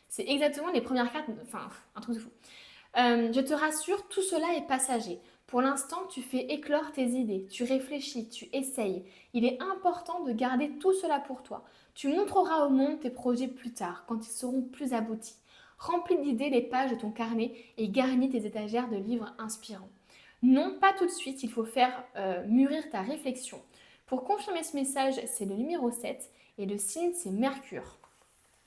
C'est exactement les premières cartes, enfin un truc de fou. Je te rassure, tout cela est passager. Pour l'instant, tu fais éclore tes idées, tu réfléchis, tu essayes. Il est important de garder tout cela pour toi. Tu montreras au monde tes projets plus tard, quand ils seront plus aboutis. Remplis d'idées les pages de ton carnet et garnis tes étagères de livres inspirants. Non, pas tout de suite, il faut faire mûrir ta réflexion. Pour confirmer ce message, c'est le numéro 7 et le signe, c'est Mercure.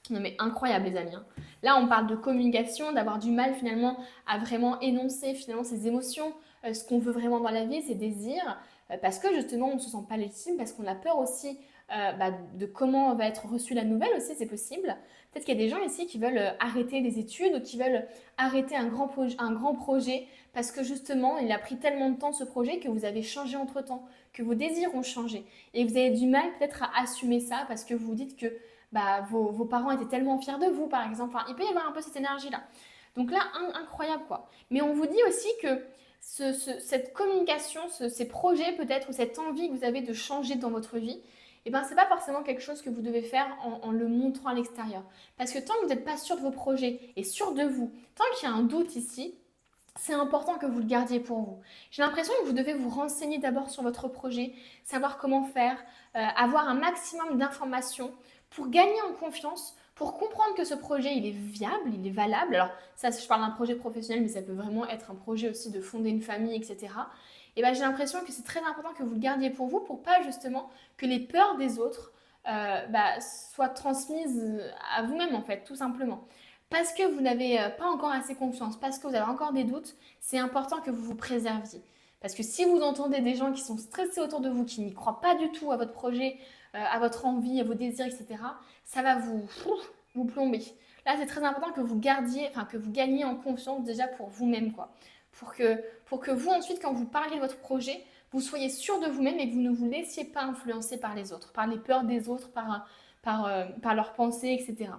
Non mais incroyable les amis. Là on parle de communication, d'avoir du mal finalement à vraiment énoncer finalement ses émotions, ce qu'on veut vraiment dans la vie, ses désirs, parce que justement on ne se sent pas légitime, parce qu'on a peur aussi de comment va être reçue la nouvelle aussi, c'est possible. Peut-être qu'il y a des gens ici qui veulent arrêter des études ou qui veulent arrêter un grand projet parce que justement il a pris tellement de temps ce projet que vous avez changé entre temps, que vos désirs ont changé et vous avez du mal peut-être à assumer ça parce que vous vous dites que vos parents étaient tellement fiers de vous, par exemple. Enfin, il peut y avoir un peu cette énergie-là. Donc là, incroyable, quoi. Mais on vous dit aussi que cette communication, ces projets peut-être, ou cette envie que vous avez de changer dans votre vie, eh ben, c'est pas forcément quelque chose que vous devez faire en le montrant à l'extérieur. Parce que tant que vous n'êtes pas sûr de vos projets et sûr de vous, tant qu'il y a un doute ici, c'est important que vous le gardiez pour vous. J'ai l'impression que vous devez vous renseigner d'abord sur votre projet, savoir comment faire, avoir un maximum d'informations pour gagner en confiance, pour comprendre que ce projet, il est viable, il est valable. Alors ça, je parle d'un projet professionnel, mais ça peut vraiment être un projet aussi de fonder une famille, etc. Et ben, j'ai l'impression que c'est très important que vous le gardiez pour vous, pour pas justement que les peurs des autres soient transmises à vous-même, en fait, tout simplement. Parce que vous n'avez pas encore assez confiance, parce que vous avez encore des doutes, c'est important que vous vous préserviez. Parce que si vous entendez des gens qui sont stressés autour de vous, qui n'y croient pas du tout à votre projet, à votre envie, à vos désirs, etc., ça va vous plomber. Là, c'est très important que vous gardiez, enfin que vous gagniez en confiance déjà pour vous-même, quoi. Pour que vous, ensuite, quand vous parlez de votre projet, vous soyez sûr de vous-même et que vous ne vous laissiez pas influencer par les autres, par les peurs des autres, par leurs pensées, etc.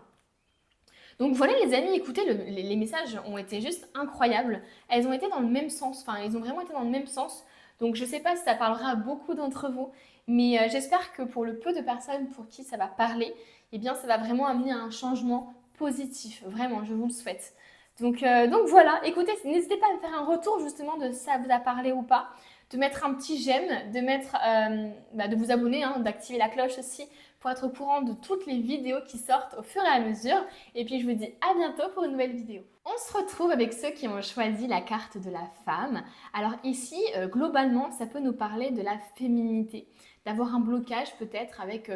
Donc voilà les amis, écoutez, les messages ont été juste incroyables. Elles ont été dans le même sens, enfin ils ont vraiment été dans le même sens. Donc je ne sais pas si ça parlera à beaucoup d'entre vous, mais j'espère que pour le peu de personnes pour qui ça va parler, eh bien ça va vraiment amener à un changement positif. Vraiment, je vous le souhaite. Donc voilà, écoutez, n'hésitez pas à me faire un retour justement de si ça vous a parlé ou pas, de mettre un petit j'aime, de vous abonner, hein, d'activer la cloche aussi pour être au courant de toutes les vidéos qui sortent au fur et à mesure. Et puis je vous dis à bientôt pour une nouvelle vidéo. On se retrouve avec ceux qui ont choisi la carte de la femme. Alors ici, globalement, ça peut nous parler de la féminité, d'avoir un blocage peut-être avec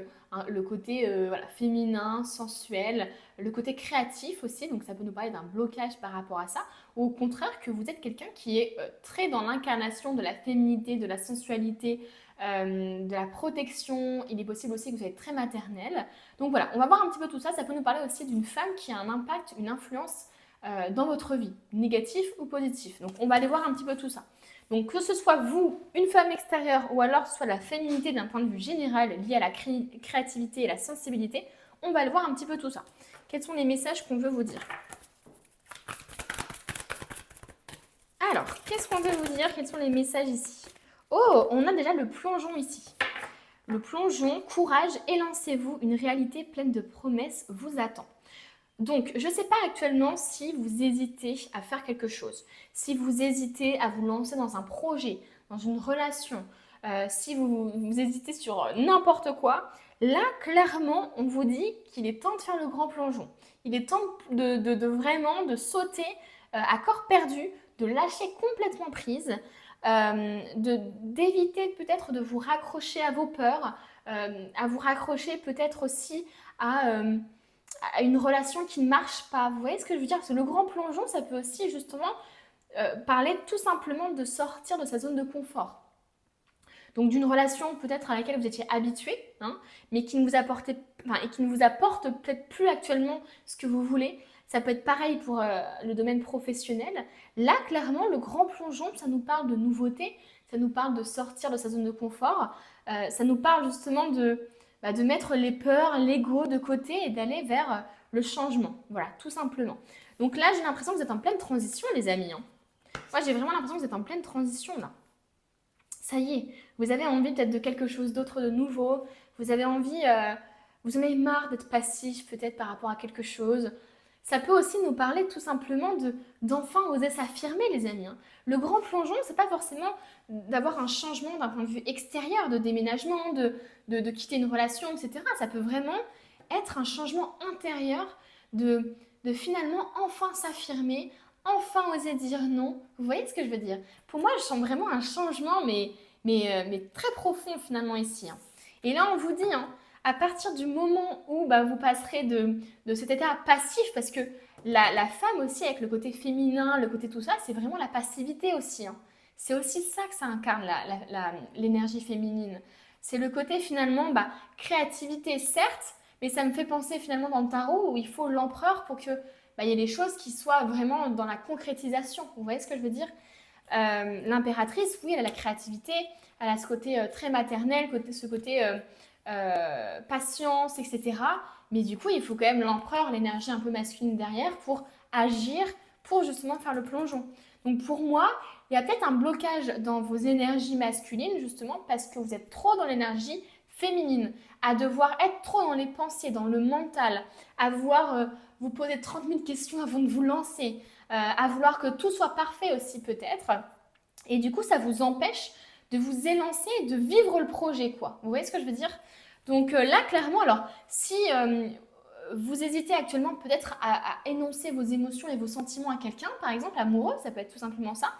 le côté féminin, sensuel, le côté créatif aussi, donc ça peut nous parler d'un blocage par rapport à ça, ou au contraire que vous êtes quelqu'un qui est très dans l'incarnation de la féminité, de la sensualité, de la protection. Il est possible aussi que vous soyez très maternelle. Donc voilà, on va voir un petit peu tout ça. Ça peut nous parler aussi d'une femme qui a un impact, une influence dans votre vie, négatif ou positif. Donc on va aller voir un petit peu tout ça. Donc que ce soit vous, une femme extérieure, ou alors soit la féminité d'un point de vue général lié à la créativité et la sensibilité, on va aller voir un petit peu tout ça. Quels sont les messages qu'on veut vous dire? Alors, qu'est-ce qu'on veut vous dire? Quels sont les messages ici? Oh, on a déjà le plongeon ici. Le plongeon, courage, élancez-vous, une réalité pleine de promesses vous attend. Donc, je ne sais pas actuellement si vous hésitez à faire quelque chose, si vous hésitez à vous lancer dans un projet, dans une relation, si vous hésitez sur n'importe quoi. Là, clairement, on vous dit qu'il est temps de faire le grand plongeon. Il est temps de vraiment de sauter à corps perdu, de lâcher complètement prise, d'éviter peut-être de vous raccrocher à vos peurs, à vous raccrocher peut-être aussi à une relation qui ne marche pas. Vous voyez ce que je veux dire? Parce que le grand plongeon, ça peut aussi justement parler tout simplement de sortir de sa zone de confort. Donc d'une relation peut-être à laquelle vous étiez habitué, hein, mais qui ne vous apporte peut-être plus actuellement ce que vous voulez. Ça peut être pareil pour le domaine professionnel. Là, clairement, le grand plongeon, ça nous parle de nouveauté, ça nous parle de sortir de sa zone de confort, ça nous parle justement de mettre les peurs, l'ego de côté et d'aller vers le changement. Voilà, tout simplement. Donc là, j'ai l'impression que vous êtes en pleine transition, les amis. Hein. Moi, j'ai vraiment l'impression que vous êtes en pleine transition, là. ça y est, vous avez envie peut-être de quelque chose d'autre de nouveau, vous avez envie, vous en avez marre d'être passif peut-être par rapport à quelque chose. Ça peut aussi nous parler tout simplement d'enfin oser s'affirmer, les amis, hein. Le grand plongeon, c'est pas forcément d'avoir un changement d'un point de vue extérieur, de déménagement, de quitter une relation, etc. Ça peut vraiment être un changement intérieur de finalement enfin s'affirmer, enfin oser dire non. Vous voyez ce que je veux dire? Pour moi, je sens vraiment un changement, mais très profond finalement ici, hein. Et là, on vous dit, hein, à partir du moment où bah, vous passerez de cet état passif, parce que la femme aussi, avec le côté féminin, le côté tout ça, c'est vraiment la passivité aussi, hein. C'est aussi ça que ça incarne, l'énergie féminine. C'est le côté finalement, bah, créativité, certes, mais ça me fait penser finalement dans le tarot où il faut l'empereur pour que bah, il y ait des choses qui soient vraiment dans la concrétisation. Vous voyez ce que je veux dire? L'impératrice, oui, elle a la créativité, elle a ce côté très maternel, ce côté patience, etc. Mais du coup, il faut quand même l'empereur, l'énergie un peu masculine derrière pour agir, pour justement faire le plongeon. Donc pour moi, il y a peut-être un blocage dans vos énergies masculines, justement, parce que vous êtes trop dans l'énergie féminine, à devoir être trop dans les pensées, dans le mental, à vouloir vous poser 30 000 questions avant de vous lancer, à vouloir que tout soit parfait aussi peut-être. Et du coup, ça vous empêche de vous élancer et de vivre le projet, quoi. Vous voyez ce que je veux dire? Donc là, clairement, alors, si vous hésitez actuellement peut-être à énoncer vos émotions et vos sentiments à quelqu'un, par exemple, amoureux, ça peut être tout simplement ça,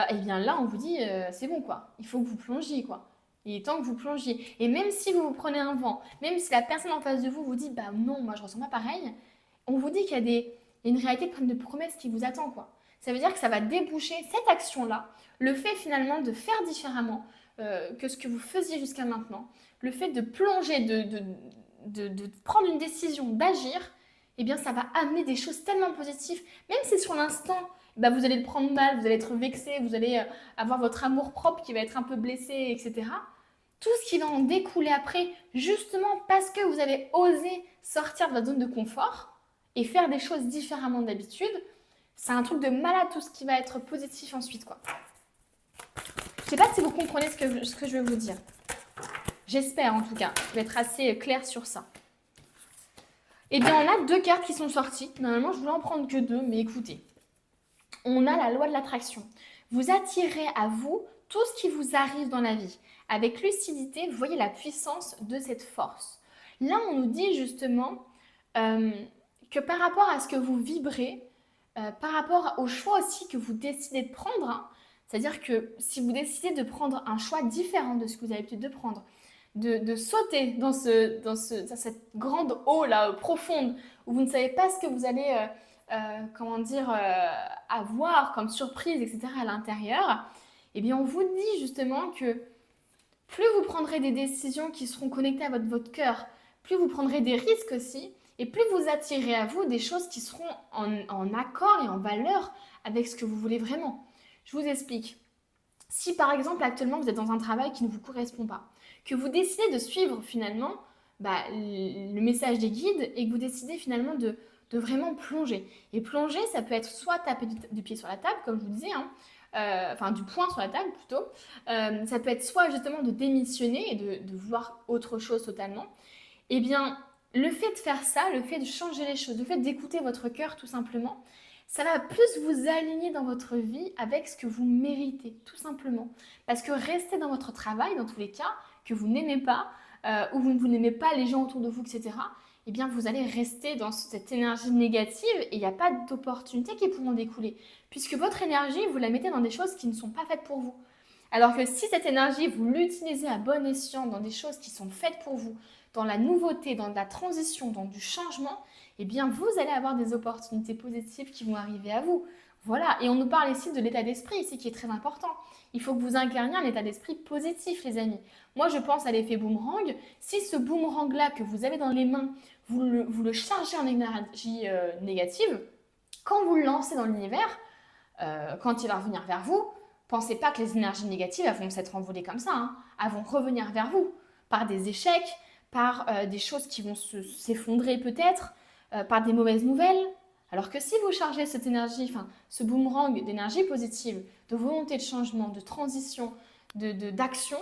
et bien là, on vous dit, c'est bon, quoi. Il faut que vous plongiez, quoi. Il est temps que vous plongiez. Et même si vous vous prenez un vent, même si la personne en face de vous vous dit, bah non, moi je ressens pas pareil, on vous dit qu'il y a il y a une réalité de promesse qui vous attend, quoi. Ça veut dire que ça va déboucher cette action-là, le fait finalement de faire différemment que ce que vous faisiez jusqu'à maintenant, le fait de plonger, de prendre une décision, d'agir, eh bien ça va amener des choses tellement positives, même si sur l'instant, bah, vous allez le prendre mal, vous allez être vexé, vous allez avoir votre amour propre qui va être un peu blessé, etc. Tout ce qui va en découler après, justement parce que vous avez osé sortir de votre zone de confort et faire des choses différemment d'habitude, c'est un truc de malade tout ce qui va être positif ensuite, quoi. Je sais pas si vous comprenez ce que je veux vous dire. J'espère en tout cas. Je vais être assez claire sur ça. Eh bien, on a deux cartes qui sont sorties. Normalement, je voulais en prendre que deux, mais écoutez. On a la loi de l'attraction. Vous attirez à vous tout ce qui vous arrive dans la vie. Avec lucidité, vous voyez la puissance de cette force. Là, on nous dit justement que par rapport à ce que vous vibrez, par rapport au choix aussi que vous décidez de prendre, hein, c'est-à-dire que si vous décidez de prendre un choix différent de ce que vous avez l'habitude de prendre, de sauter dans cette grande eau là profonde où vous ne savez pas ce que vous allez comment dire avoir comme surprise, etc. à l'intérieur, eh bien on vous dit justement que plus vous prendrez des décisions qui seront connectées à votre cœur, plus vous prendrez des risques aussi, et plus vous attirez à vous des choses qui seront en accord et en valeur avec ce que vous voulez vraiment. Je vous explique. Si par exemple actuellement vous êtes dans un travail qui ne vous correspond pas, que vous décidez de suivre finalement bah, le message des guides et que vous décidez finalement de vraiment plonger. Et plonger, ça peut être soit taper du pied sur la table, comme je vous disais, hein, enfin du poing sur la table plutôt. Ça peut être soit justement de démissionner et de vouloir autre chose totalement. Eh bien, le fait de faire ça, le fait de changer les choses, le fait d'écouter votre cœur tout simplement, ça va plus vous aligner dans votre vie avec ce que vous méritez, tout simplement. Parce que rester dans votre travail, dans tous les cas, que vous n'aimez pas, ou vous n'aimez pas les gens autour de vous, etc., eh bien vous allez rester dans cette énergie négative et il n'y a pas d'opportunités qui pourront découler. Puisque votre énergie, vous la mettez dans des choses qui ne sont pas faites pour vous. Alors que si cette énergie, vous l'utilisez à bon escient dans des choses qui sont faites pour vous, dans la nouveauté, dans la transition, dans du changement, eh bien vous allez avoir des opportunités positives qui vont arriver à vous. Voilà, et on nous parle ici de l'état d'esprit, ici qui est très important. Il faut que vous incarniez un état d'esprit positif, les amis. Moi, je pense à l'effet boomerang. Si ce boomerang-là que vous avez dans les mains, vous le chargez en énergie négative, quand vous le lancez dans l'univers, quand il va revenir vers vous, pensez pas que les énergies négatives elles vont s'être envolées comme ça, hein. Elles vont revenir vers vous par des échecs, par des choses qui vont s'effondrer peut-être, par des mauvaises nouvelles. Alors que si vous chargez cette énergie, enfin ce boomerang d'énergie positive, de volonté de changement, de transition, d'action,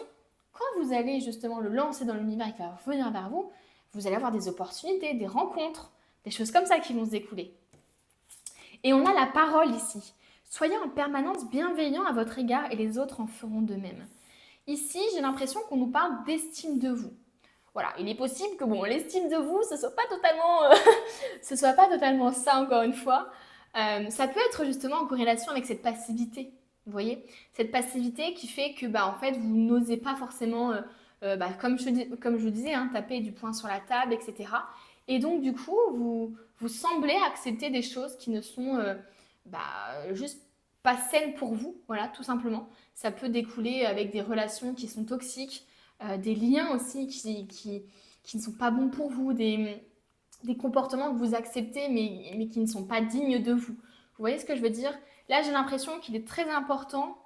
quand vous allez justement le lancer dans l'univers et qu'il va revenir vers vous, vous allez avoir des opportunités, des rencontres, des choses comme ça qui vont se découler. Et on a la parole ici. Soyez en permanence bienveillant à votre égard et les autres en feront de même. Ici, j'ai l'impression qu'on nous parle d'estime de vous. Voilà, il est possible que l'estime de vous, ce soit pas totalement ça, encore une fois. Ça peut être justement en corrélation avec cette passivité. Vous voyez, cette passivité qui fait que en fait, vous n'osez pas forcément, comme je disais, taper du poing sur la table, etc. Et donc, du coup, vous semblez accepter des choses qui ne sont juste pas saines pour vous, voilà, tout simplement. Ça peut découler avec des relations qui sont toxiques, des liens aussi qui ne sont pas bons pour vous, des comportements que vous acceptez mais qui ne sont pas dignes de vous. Vous voyez ce que je veux dire? Là, j'ai l'impression qu'il est très important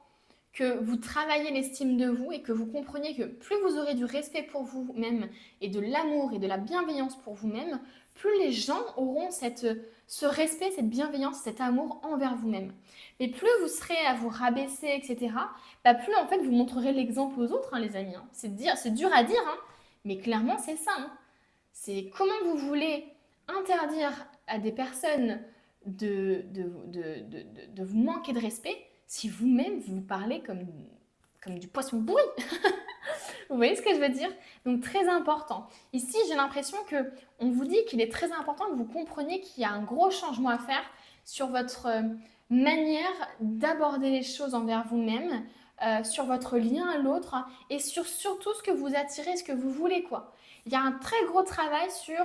que vous travaillez l'estime de vous et que vous compreniez que plus vous aurez du respect pour vous-même et de l'amour et de la bienveillance pour vous-même, plus les gens auront ce respect, cette bienveillance, cet amour envers vous-même. Mais plus vous serez à vous rabaisser, etc., plus en fait vous montrerez l'exemple aux autres, les amis. C'est dur à dire, mais clairement c'est ça. C'est comment vous voulez interdire à des personnes de vous manquer de respect si vous-même vous parlez comme du poisson pourri. Vous voyez ce que je veux dire? Donc très important. Ici, j'ai l'impression qu'on vous dit qu'il est très important que vous compreniez qu'il y a un gros changement à faire sur votre manière d'aborder les choses envers vous-même, sur votre lien à l'autre et sur surtout ce que vous attirez, ce que vous voulez, quoi. Il y a un très gros travail sur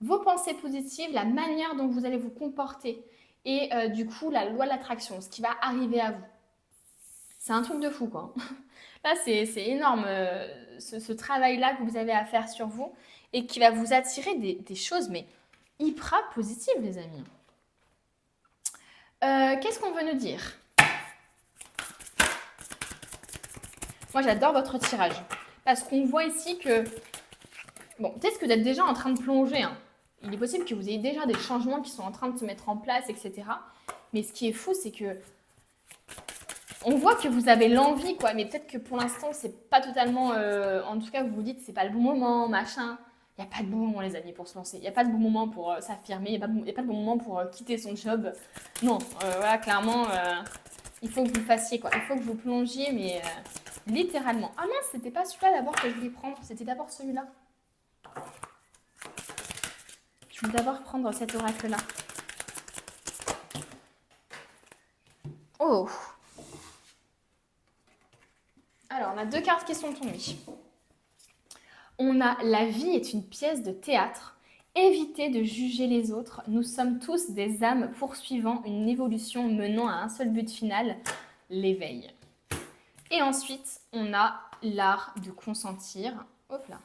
vos pensées positives, la manière dont vous allez vous comporter et du coup la loi de l'attraction, ce qui va arriver à vous. C'est un truc de fou, quoi. Là, c'est énorme, ce travail-là que vous avez à faire sur vous et qui va vous attirer des choses, mais hyper positives, les amis. Qu'est-ce qu'on veut nous dire? Moi, j'adore votre tirage. Parce qu'on voit ici que... peut-être que vous êtes déjà en train de plonger. Il est possible que vous ayez déjà des changements qui sont en train de se mettre en place, etc. Mais ce qui est fou, c'est que on voit que vous avez l'envie, quoi, mais peut-être que pour l'instant, c'est pas totalement... en tout cas, vous vous dites, c'est pas le bon moment, machin. Il n'y a pas de bon moment, les amis, pour se lancer. Il n'y a pas de bon moment pour s'affirmer. Il n'y a pas de bon moment pour quitter son job. Non, voilà, clairement, il faut que vous le fassiez, quoi. Il faut que vous plongiez, mais littéralement. Ah mince, c'était pas celui-là d'abord que je voulais prendre. C'était d'abord celui-là. Je voulais d'abord prendre cet oracle-là. Oh! Alors, on a deux cartes qui sont tombées. On a la vie est une pièce de théâtre. Évitez de juger les autres. Nous sommes tous des âmes poursuivant une évolution menant à un seul but final, l'éveil. Et ensuite, on a l'art de consentir. Hop là.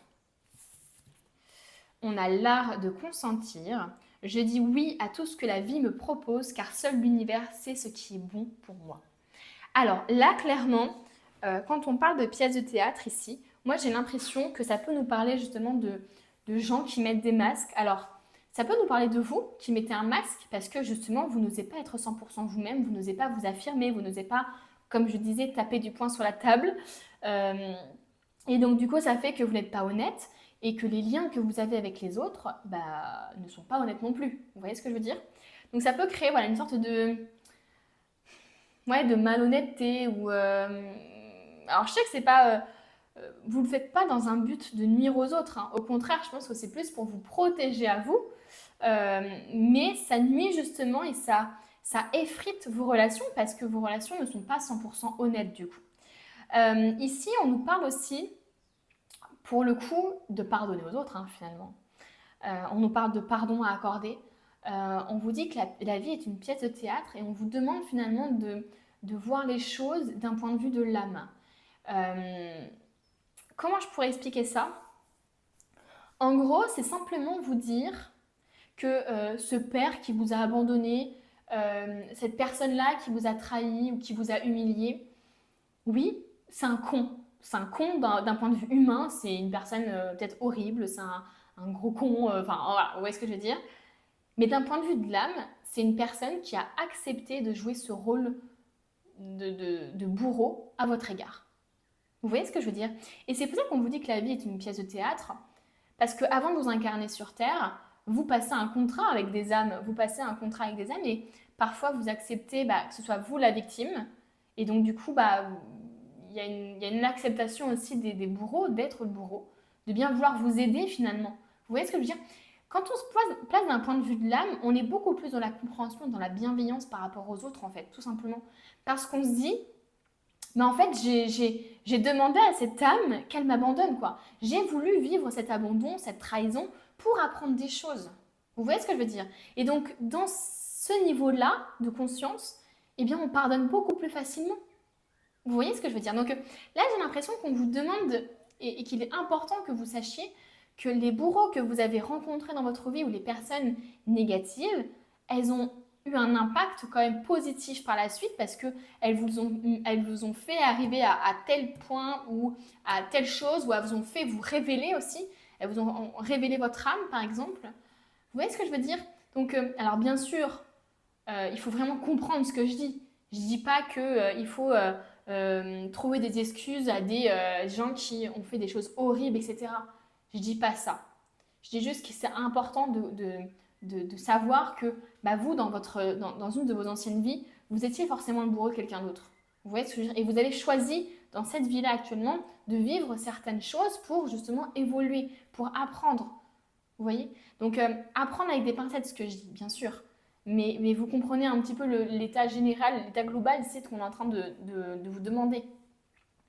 On a l'art de consentir. Je dis oui à tout ce que la vie me propose, car seul l'univers sait ce qui est bon pour moi. Alors là, clairement, quand on parle de pièces de théâtre ici, moi j'ai l'impression que ça peut nous parler justement de gens qui mettent des masques. Alors, ça peut nous parler de vous qui mettez un masque parce que justement, vous n'osez pas être 100% vous-même, vous n'osez pas vous affirmer, vous n'osez pas, comme je disais, taper du poing sur la table. Et donc du coup, ça fait que vous n'êtes pas honnête et que les liens que vous avez avec les autres ne sont pas honnêtes non plus. Vous voyez ce que je veux dire? Donc ça peut créer une sorte de malhonnêteté ou... Alors je sais que c'est pas... vous ne le faites pas dans un but de nuire aux autres. Au contraire, je pense que c'est plus pour vous protéger à vous. Mais ça nuit justement et ça effrite vos relations parce que vos relations ne sont pas 100% honnêtes du coup. Ici, on nous parle aussi, pour le coup, de pardonner aux autres finalement. On nous parle de pardon à accorder. On vous dit que la vie est une pièce de théâtre et on vous demande finalement de voir les choses d'un point de vue de l'âme. Comment je pourrais expliquer ça? En gros, c'est simplement vous dire que ce père qui vous a abandonné, cette personne-là qui vous a trahi ou qui vous a humilié, oui, c'est un con. C'est un con d'un point de vue humain, c'est une personne peut-être horrible, c'est un gros con, voilà, vous voyez ce que je veux dire? Mais d'un point de vue de l'âme, c'est une personne qui a accepté de jouer ce rôle de bourreau à votre égard. Vous voyez ce que je veux dire? Et c'est pour ça qu'on vous dit que la vie est une pièce de théâtre, parce qu'avant de vous incarner sur Terre, vous passez un contrat avec des âmes, vous passez un contrat avec des âmes, et parfois vous acceptez que ce soit vous la victime, et donc du coup, il y a une acceptation aussi des bourreaux, d'être le bourreau, de bien vouloir vous aider finalement. Vous voyez ce que je veux dire? Quand on se place d'un point de vue de l'âme, on est beaucoup plus dans la compréhension, dans la bienveillance par rapport aux autres, en fait, tout simplement. Parce qu'on se dit, mais en fait, j'ai demandé à cette âme qu'elle m'abandonne, quoi. J'ai voulu vivre cet abandon, cette trahison, pour apprendre des choses. Vous voyez ce que je veux dire? Et donc, dans ce niveau-là de conscience, eh bien, on pardonne beaucoup plus facilement. Vous voyez ce que je veux dire? Donc là, j'ai l'impression qu'on vous demande et qu'il est important que vous sachiez que les bourreaux que vous avez rencontrés dans votre vie ou les personnes négatives, elles ont eu un impact quand même positif par la suite parce elles vous ont fait arriver à tel point ou à telle chose ou elles vous ont fait vous révéler aussi. Elles vous ont révélé votre âme, par exemple. Vous voyez ce que je veux dire? Donc, alors bien sûr, il faut vraiment comprendre ce que je dis. Je ne dis pas qu'il faut trouver des excuses à des gens qui ont fait des choses horribles, etc. Je ne dis pas ça. Je dis juste que c'est important de savoir que vous, dans une de vos anciennes vies, vous étiez forcément le bourreau de quelqu'un d'autre. Vous voyez ce que je veux dire? Et vous avez choisi, dans cette vie-là actuellement, de vivre certaines choses pour justement évoluer, pour apprendre. Vous voyez? Donc, apprendre avec des pincettes, ce que je dis, bien sûr. Mais vous comprenez un petit peu l'état général, l'état global, c'est ce qu'on est en train de vous demander.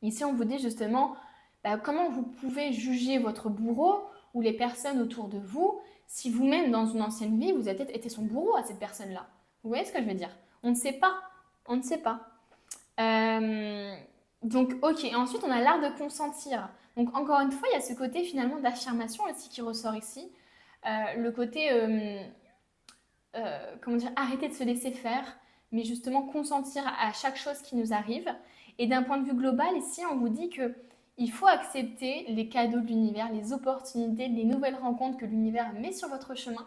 Ici, on vous dit justement comment vous pouvez juger votre bourreau ou les personnes autour de vous si vous-même, dans une ancienne vie, vous avez été son bourreau à cette personne-là. Vous voyez ce que je veux dire? On ne sait pas. On ne sait pas. Donc, ok. Et ensuite, on a l'art de consentir. Donc, encore une fois, il y a ce côté finalement d'affirmation aussi qui ressort ici. Le côté comment dire, arrêter de se laisser faire, mais justement consentir à chaque chose qui nous arrive. Et d'un point de vue global, ici, on vous dit que il faut accepter les cadeaux de l'univers, les opportunités, les nouvelles rencontres que l'univers met sur votre chemin.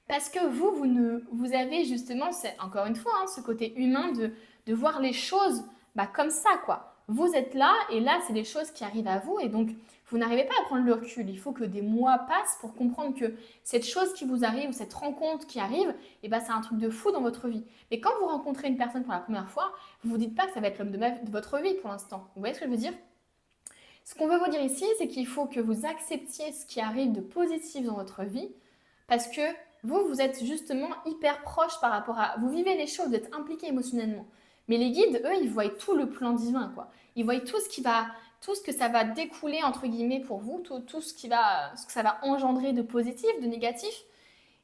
Parce que vous avez justement, encore une fois, ce côté humain de voir les choses comme ça, quoi. Vous êtes là, et là, c'est des choses qui arrivent à vous, et donc vous n'arrivez pas à prendre le recul. Il faut que des mois passent pour comprendre que cette chose qui vous arrive, ou cette rencontre qui arrive, c'est un truc de fou dans votre vie. Mais quand vous rencontrez une personne pour la première fois, vous vous dites pas que ça va être l'homme de votre vie pour l'instant. Vous voyez ce que je veux dire? Ce qu'on veut vous dire ici, c'est qu'il faut que vous acceptiez ce qui arrive de positif dans votre vie, parce que vous êtes justement hyper proche par rapport à... Vous vivez les choses, vous êtes impliqué émotionnellement. Mais les guides, eux, ils voient tout le plan divin, quoi. Ils voient tout ce que ça va découler, entre guillemets, pour vous, tout ce que ça va engendrer de positif, de négatif.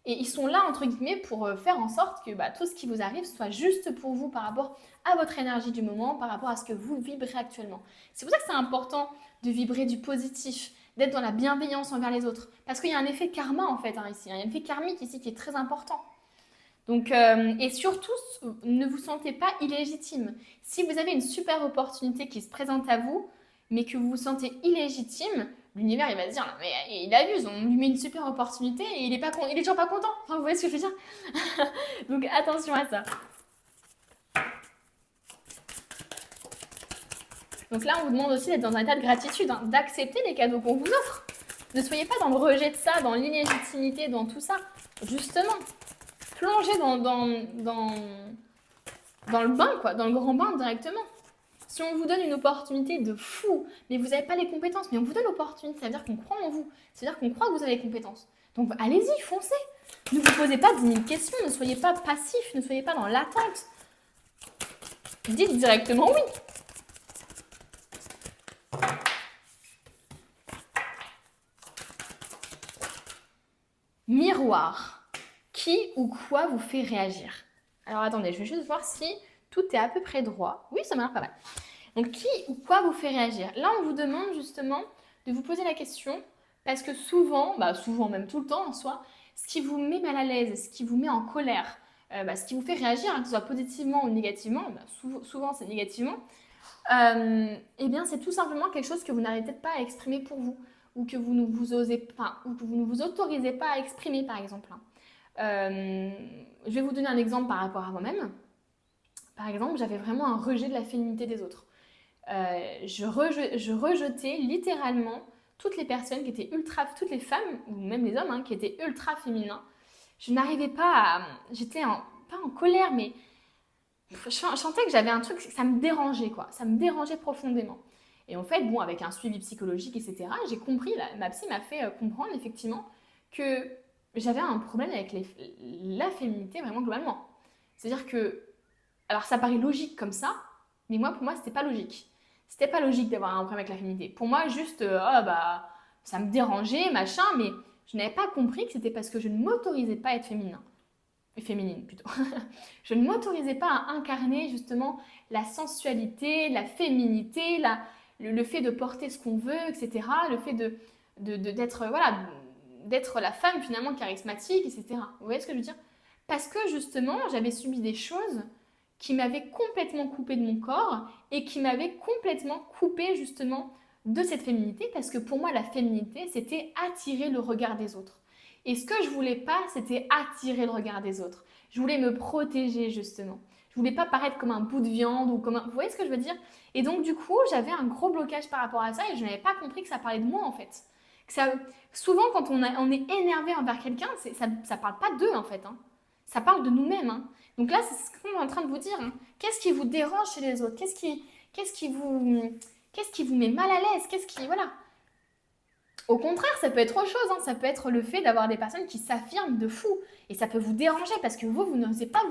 Et ils sont là, entre guillemets, pour faire en sorte que tout ce qui vous arrive soit juste pour vous par rapport à votre énergie du moment, par rapport à ce que vous vibrez actuellement. C'est pour ça que c'est important de vibrer du positif, d'être dans la bienveillance envers les autres. Parce qu'il y a un effet karma, en fait, ici. Il y a un effet karmique ici qui est très important. Donc, et surtout, ne vous sentez pas illégitime. Si vous avez une super opportunité qui se présente à vous, mais que vous vous sentez illégitime, l'univers il va se dire non, mais il abuse, on lui met une super opportunité et il est toujours pas content. Enfin, vous voyez ce que je veux dire? Donc attention à ça. Donc là, on vous demande aussi d'être dans un état de gratitude, d'accepter les cadeaux qu'on vous offre. Ne soyez pas dans le rejet de ça, dans l'illégitimité, dans tout ça. Justement, plongez dans le bain, quoi, dans le grand bain directement. Si on vous donne une opportunité de fou, mais vous n'avez pas les compétences, mais on vous donne l'opportunité, ça veut dire qu'on croit en vous, ça veut dire qu'on croit que vous avez les compétences. Donc allez-y, foncez. Ne vous posez pas 10 000 questions, ne soyez pas passif, ne soyez pas dans l'attente. Dites directement oui. Miroir. Qui ou quoi vous fait réagir? Alors attendez, je vais juste voir si tout est à peu près droit. Oui, ça m'a l'air pas mal. Donc, qui ou quoi vous fait réagir? Là, on vous demande justement de vous poser la question parce que souvent, souvent même tout le temps en soi, ce qui vous met mal à l'aise, ce qui vous met en colère, ce qui vous fait réagir, que ce soit positivement ou négativement, souvent c'est négativement, eh bien c'est tout simplement quelque chose que vous n'arrivez peut-être pas à exprimer pour vous ou que vous ne vous osez, ou que vous ne vous autorisez pas à exprimer par exemple. Je vais vous donner un exemple par rapport à moi-même. Par exemple, j'avais vraiment un rejet de la féminité des autres. je rejetais littéralement toutes les personnes qui étaient toutes les femmes, ou même les hommes, hein, qui étaient ultra féminins. Je n'arrivais pas à... pas en colère, mais je sentais que j'avais un truc, ça me dérangeait, quoi. Ça me dérangeait profondément. Et en fait, bon, avec un suivi psychologique, etc., j'ai compris, ma psy m'a fait comprendre effectivement que j'avais un problème avec la féminité vraiment globalement. C'est-à-dire que, alors ça paraît logique comme ça, mais moi, pour moi, c'était pas logique. C'était pas logique d'avoir un problème avec la féminité. Pour moi, juste, ça me dérangeait, machin, mais je n'avais pas compris que c'était parce que je ne m'autorisais pas à être féminine plutôt. Je ne m'autorisais pas à incarner justement la sensualité, la féminité, le fait de porter ce qu'on veut, etc. Le fait d'être voilà, d'être la femme finalement charismatique, etc. Vous voyez ce que je veux dire? Parce que justement, j'avais subi des choses qui m'avaient complètement coupé de mon corps et qui m'avaient complètement coupé justement de cette féminité, parce que pour moi, la féminité, c'était attirer le regard des autres. Et ce que je voulais pas, c'était attirer le regard des autres. Je voulais me protéger justement. Je voulais pas paraître comme un bout de viande ou comme un... Vous voyez ce que je veux dire? Et donc du coup, j'avais un gros blocage par rapport à ça et je n'avais pas compris que ça parlait de moi en fait. Que ça... Souvent, quand on est énervé envers quelqu'un, ça parle pas d'eux en fait. Hein. Ça parle de nous-mêmes. Hein. Donc là, c'est ce qu'on est en train de vous dire. Hein. Qu'est-ce qui vous dérange chez les autres? Qu'est-ce qui vous met mal à l'aise? Voilà. Au contraire, ça peut être autre chose. Hein. Ça peut être le fait d'avoir des personnes qui s'affirment de fou. Et ça peut vous déranger parce que vous n'osez pas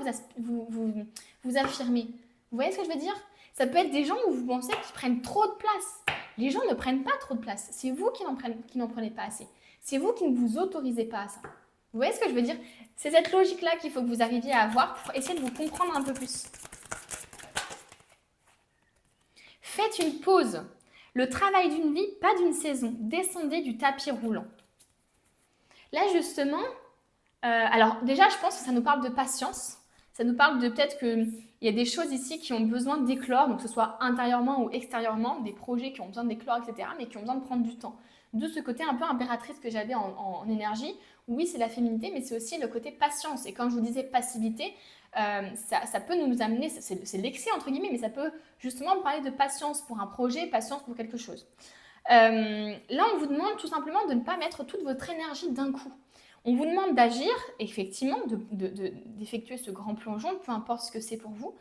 vous affirmer. Vous voyez ce que je veux dire? Ça peut être des gens où vous pensez qu'ils prennent trop de place. Les gens ne prennent pas trop de place. C'est vous qui n'en prenez pas assez. C'est vous qui ne vous autorisez pas à ça. Vous voyez ce que je veux dire? C'est cette logique-là qu'il faut que vous arriviez à avoir pour essayer de vous comprendre un peu plus. Faites une pause. Le travail d'une vie, pas d'une saison. Descendez du tapis roulant. Là, justement, alors déjà, je pense que ça nous parle de patience. Ça nous parle de peut-être qu'il y a des choses ici qui ont besoin d'éclore, donc que ce soit intérieurement ou extérieurement, des projets qui ont besoin d'éclore, etc., mais qui ont besoin de prendre du temps. De ce côté un peu impératrice que j'avais en énergie, oui, c'est la féminité, mais c'est aussi le côté patience. Et quand je vous disais passivité, ça peut nous amener, c'est l'excès entre guillemets, mais ça peut justement parler de patience pour un projet, patience pour quelque chose. Là, on vous demande tout simplement de ne pas mettre toute votre énergie d'un coup. On vous demande d'agir, effectivement, d'effectuer ce grand plongeon, peu importe ce que c'est pour vous.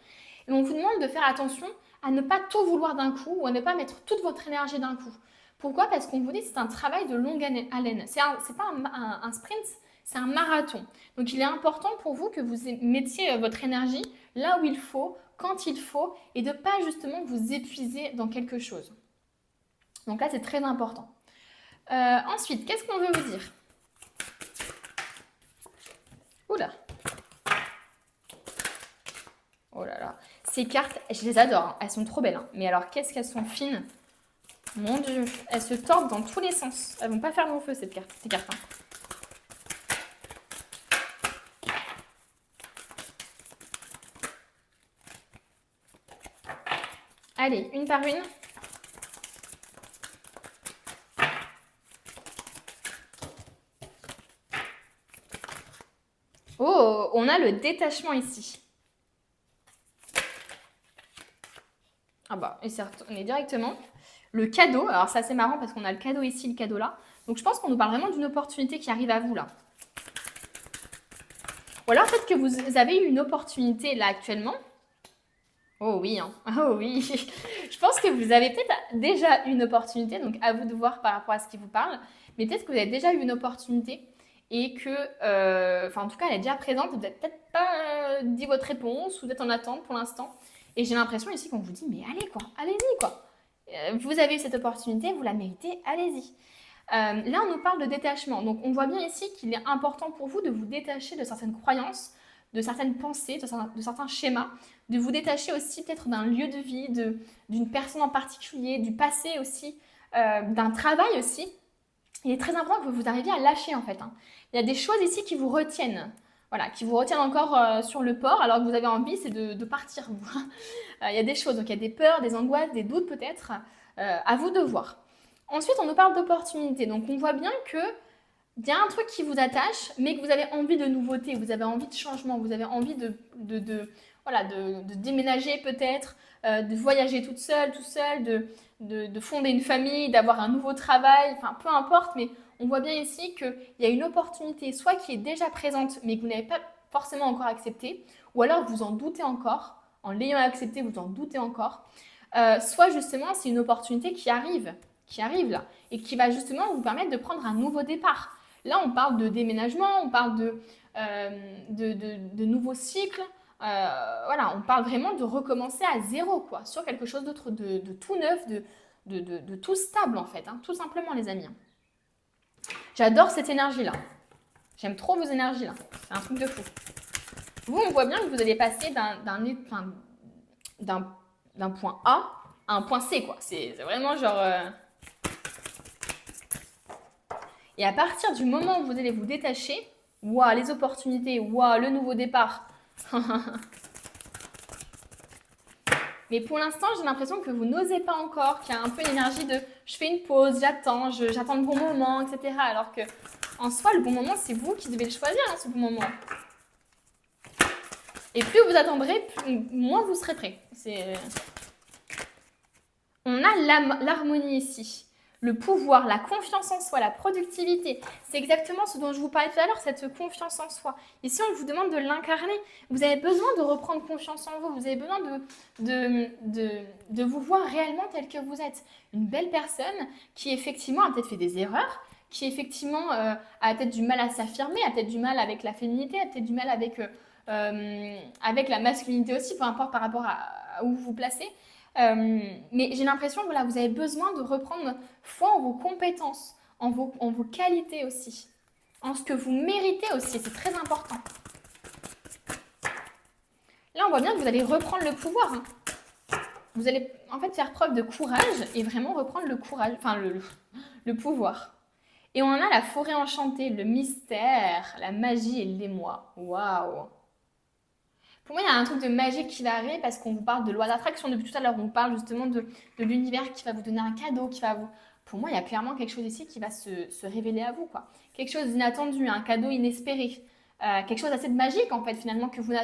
Et on vous demande de faire attention à ne pas tout vouloir d'un coup ou à ne pas mettre toute votre énergie d'un coup. Pourquoi? Parce qu'on vous dit que c'est un travail de longue haleine. C'est pas un sprint, c'est un marathon. Donc il est important pour vous que vous mettiez votre énergie là où il faut, quand il faut, et de ne pas justement vous épuiser dans quelque chose. Donc là, c'est très important. Ensuite, qu'est-ce qu'on veut vous dire? Oula. Oh là là. Ces cartes, je les adore. Hein. Elles sont trop belles. Hein. Mais alors, qu'est-ce qu'elles sont fines. Mon Dieu. Elles se tordent dans tous les sens. Elles vont pas faire long feu, ces cartes. Hein. Allez, une par une. Oh, on a le détachement ici. Ah bah, et c'est retourné directement. Le cadeau, alors ça c'est marrant parce qu'on a le cadeau ici, le cadeau là. Donc je pense qu'on nous parle vraiment d'une opportunité qui arrive à vous là. Ou alors peut-être que vous avez eu une opportunité là actuellement. Oh oui, hein. Oh oui. Je pense que vous avez peut-être déjà eu une opportunité, donc à vous de voir par rapport à ce qui vous parle. Mais peut-être que vous avez déjà eu une opportunité et que, en tout cas, elle est déjà présente. Vous n'avez peut-être pas dit votre réponse ou vous êtes en attente pour l'instant. Et j'ai l'impression ici qu'on vous dit, mais allez quoi, allez-y quoi. Vous avez eu cette opportunité, vous la méritez, allez-y. Là, on nous parle de détachement. Donc, on voit bien ici qu'il est important pour vous de vous détacher de certaines croyances, de certaines pensées, de certains schémas, de vous détacher aussi peut-être d'un lieu de vie, d'une personne en particulier, du passé aussi, d'un travail aussi. Il est très important que vous arriviez à lâcher en fait. Hein. Il y a des choses ici qui vous retiennent. Voilà, qui vous retiennent encore sur le port alors que vous avez envie, c'est de partir. Il y a des choses, donc il y a des peurs, des angoisses, des doutes peut-être, à vous de voir. Ensuite, on nous parle d'opportunités. Donc, on voit bien qu'il y a un truc qui vous attache, mais que vous avez envie de nouveauté, vous avez envie de changement, vous avez envie voilà, de déménager peut-être, de voyager toute seule, tout seul, de fonder une famille, d'avoir un nouveau travail, enfin peu importe, mais on voit bien ici qu'il y a une opportunité soit qui est déjà présente mais que vous n'avez pas forcément encore acceptée, ou alors vous en doutez encore, en l'ayant accepté vous en doutez encore, soit justement c'est une opportunité qui arrive là, et qui va justement vous permettre de prendre un nouveau départ. Là on parle de déménagement, on parle de nouveaux cycles, voilà, on parle vraiment de recommencer à zéro, quoi, sur quelque chose d'autre, de tout neuf, de tout stable en fait, hein, tout simplement les amis. J'adore cette énergie-là. J'aime trop vos énergies-là. C'est un truc de fou. Vous, on voit bien que vous allez passer d'un point A à un point C, quoi. C'est vraiment genre... Et à partir du moment où vous allez vous détacher, waouh, les opportunités, waouh, le nouveau départ. Mais pour l'instant, j'ai l'impression que vous n'osez pas encore, qu'il y a un peu une énergie de je fais une pause, j'attends le bon moment, etc. Alors que en soi, le bon moment, c'est vous qui devez le choisir, hein, ce bon moment. Et plus vous attendrez, moins vous serez prêt. On a l'harmonie ici. Le pouvoir, la confiance en soi, la productivité. C'est exactement ce dont je vous parlais tout à l'heure, cette confiance en soi. Ici, on vous demande de l'incarner. Vous avez besoin de reprendre confiance en vous. Vous avez besoin de vous voir réellement tel que vous êtes. Une belle personne qui, effectivement, a peut-être fait des erreurs, qui, effectivement, a peut-être du mal à s'affirmer, a peut-être du mal avec la féminité, a peut-être du mal avec la masculinité aussi, peu importe par rapport à où vous vous placez. Mais j'ai l'impression que voilà, vous avez besoin de reprendre foi en vos compétences, en vos qualités aussi, en ce que vous méritez aussi, c'est très important. Là, on voit bien que vous allez reprendre le pouvoir. Hein. Vous allez en fait faire preuve de courage et vraiment reprendre le courage, enfin le pouvoir. Et on a la forêt enchantée, le mystère, la magie et l'émoi. Waouh! Pour moi, il y a un truc de magique qui va arriver parce qu'on vous parle de loi d'attraction depuis tout à l'heure. On parle justement de l'univers qui va vous donner un cadeau, qui va vous... Pour moi, il y a clairement quelque chose ici qui va se révéler à vous, quoi. Quelque chose d'inattendu, un cadeau inespéré. Quelque chose d'assez magique, en fait, finalement, que vous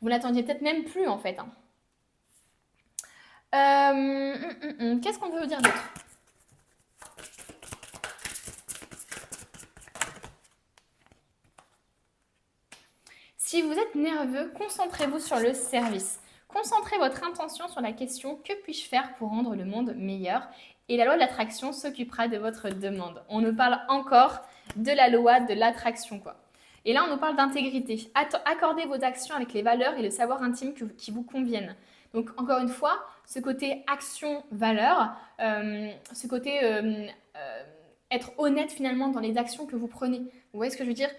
n'attendiez peut-être même plus, en fait. Hein. Qu'est-ce qu'on peut vous dire d'autre ? Si vous êtes nerveux, concentrez-vous sur le service. Concentrez votre intention sur la question « Que puis-je faire pour rendre le monde meilleur ?» Et la loi de l'attraction s'occupera de votre demande. On nous parle encore de la loi de l'attraction, quoi. Et là, on nous parle d'intégrité. Accordez vos actions avec les valeurs et le savoir intime qui vous conviennent. Donc, encore une fois, ce côté action-valeur, ce côté être honnête finalement dans les actions que vous prenez. Vous voyez ce que je veux dire ?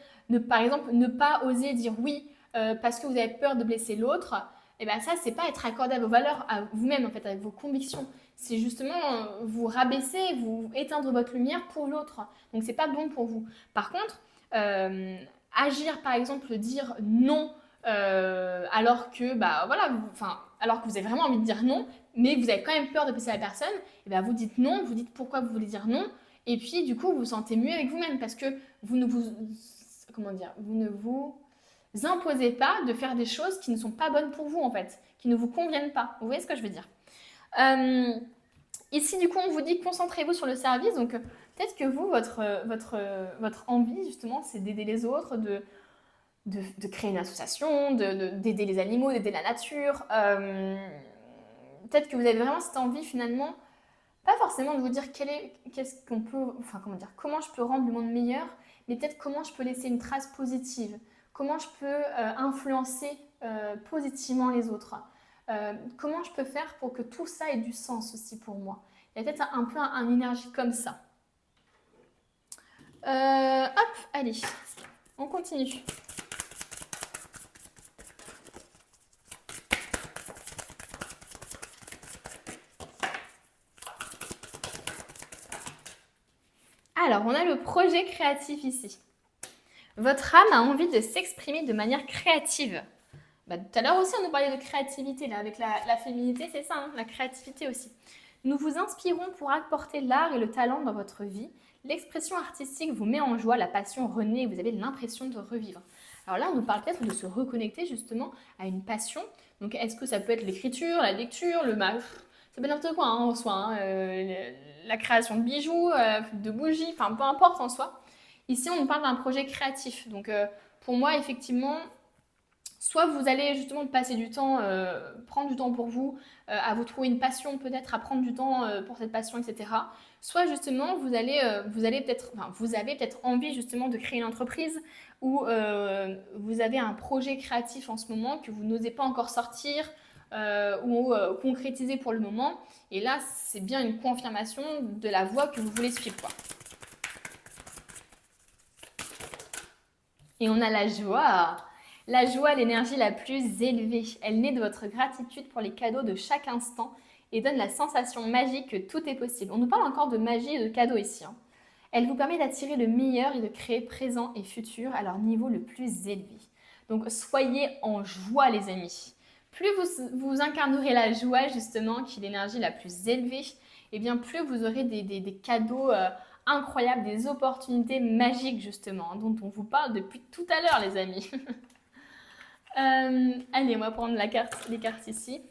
Par exemple, ne pas oser dire oui parce que vous avez peur de blesser l'autre, et bien ça, c'est pas être accordé à vos valeurs, à vous-même, en fait, avec vos convictions. C'est justement vous rabaisser, vous éteindre votre lumière pour l'autre. Donc, c'est pas bon pour vous. Par contre, agir, par exemple, dire non alors que, alors que vous avez vraiment envie de dire non, mais que vous avez quand même peur de blesser la personne, et bien vous dites non, vous dites pourquoi vous voulez dire non, et puis du coup, vous vous sentez mieux avec vous-même parce que vous ne vous imposez pas de faire des choses qui ne sont pas bonnes pour vous en fait, qui ne vous conviennent pas. Vous voyez ce que je veux dire ? Ici, du coup, on vous dit concentrez-vous sur le service. Donc, peut-être que vous, votre envie, justement, c'est d'aider les autres, de créer une association, d'aider les animaux, d'aider la nature. Peut-être que vous avez vraiment cette envie, finalement, pas forcément de vous dire comment je peux rendre le monde meilleur, mais peut-être comment je peux laisser une trace positive, comment je peux influencer positivement les autres, comment je peux faire pour que tout ça ait du sens aussi pour moi. Il y a peut-être un peu une énergie comme ça. Hop, allez, on continue. Alors, on a le projet créatif ici. Votre âme a envie de s'exprimer de manière créative. Tout à l'heure aussi, on nous parlait de créativité, là, avec la féminité, c'est ça, hein, la créativité aussi. Nous vous inspirons pour apporter l'art et le talent dans votre vie. L'expression artistique vous met en joie, la passion renaît et vous avez l'impression de revivre. Alors là, on nous parle peut-être de se reconnecter justement à une passion. Donc est-ce que ça peut être l'écriture, la lecture, le ça peut être n'importe quoi en soi, hein, la création de bijoux, de bougies, enfin peu importe en soi. Ici, on nous parle d'un projet créatif. Donc pour moi, effectivement, soit vous allez justement passer du temps, prendre du temps pour vous, à vous trouver une passion peut-être, à prendre du temps pour cette passion, etc. Soit justement vous allez peut-être, enfin, vous avez peut-être envie justement de créer une entreprise ou vous avez un projet créatif en ce moment que vous n'osez pas encore sortir ou concrétiser pour le moment. Et là, c'est bien une confirmation de la voie que vous voulez suivre, quoi. Et on a la joie. La joie, l'énergie la plus élevée. Elle naît de votre gratitude pour les cadeaux de chaque instant et donne la sensation magique que tout est possible. On nous parle encore de magie et de cadeaux ici, hein. Elle vous permet d'attirer le meilleur et de créer présent et futur à leur niveau le plus élevé. Donc soyez en joie les amis. Plus vous incarnerez la joie justement, qui est l'énergie la plus élevée, et bien plus vous aurez des cadeaux incroyables, des opportunités magiques justement, hein, dont on vous parle depuis tout à l'heure les amis. Allez, on va prendre les cartes ici.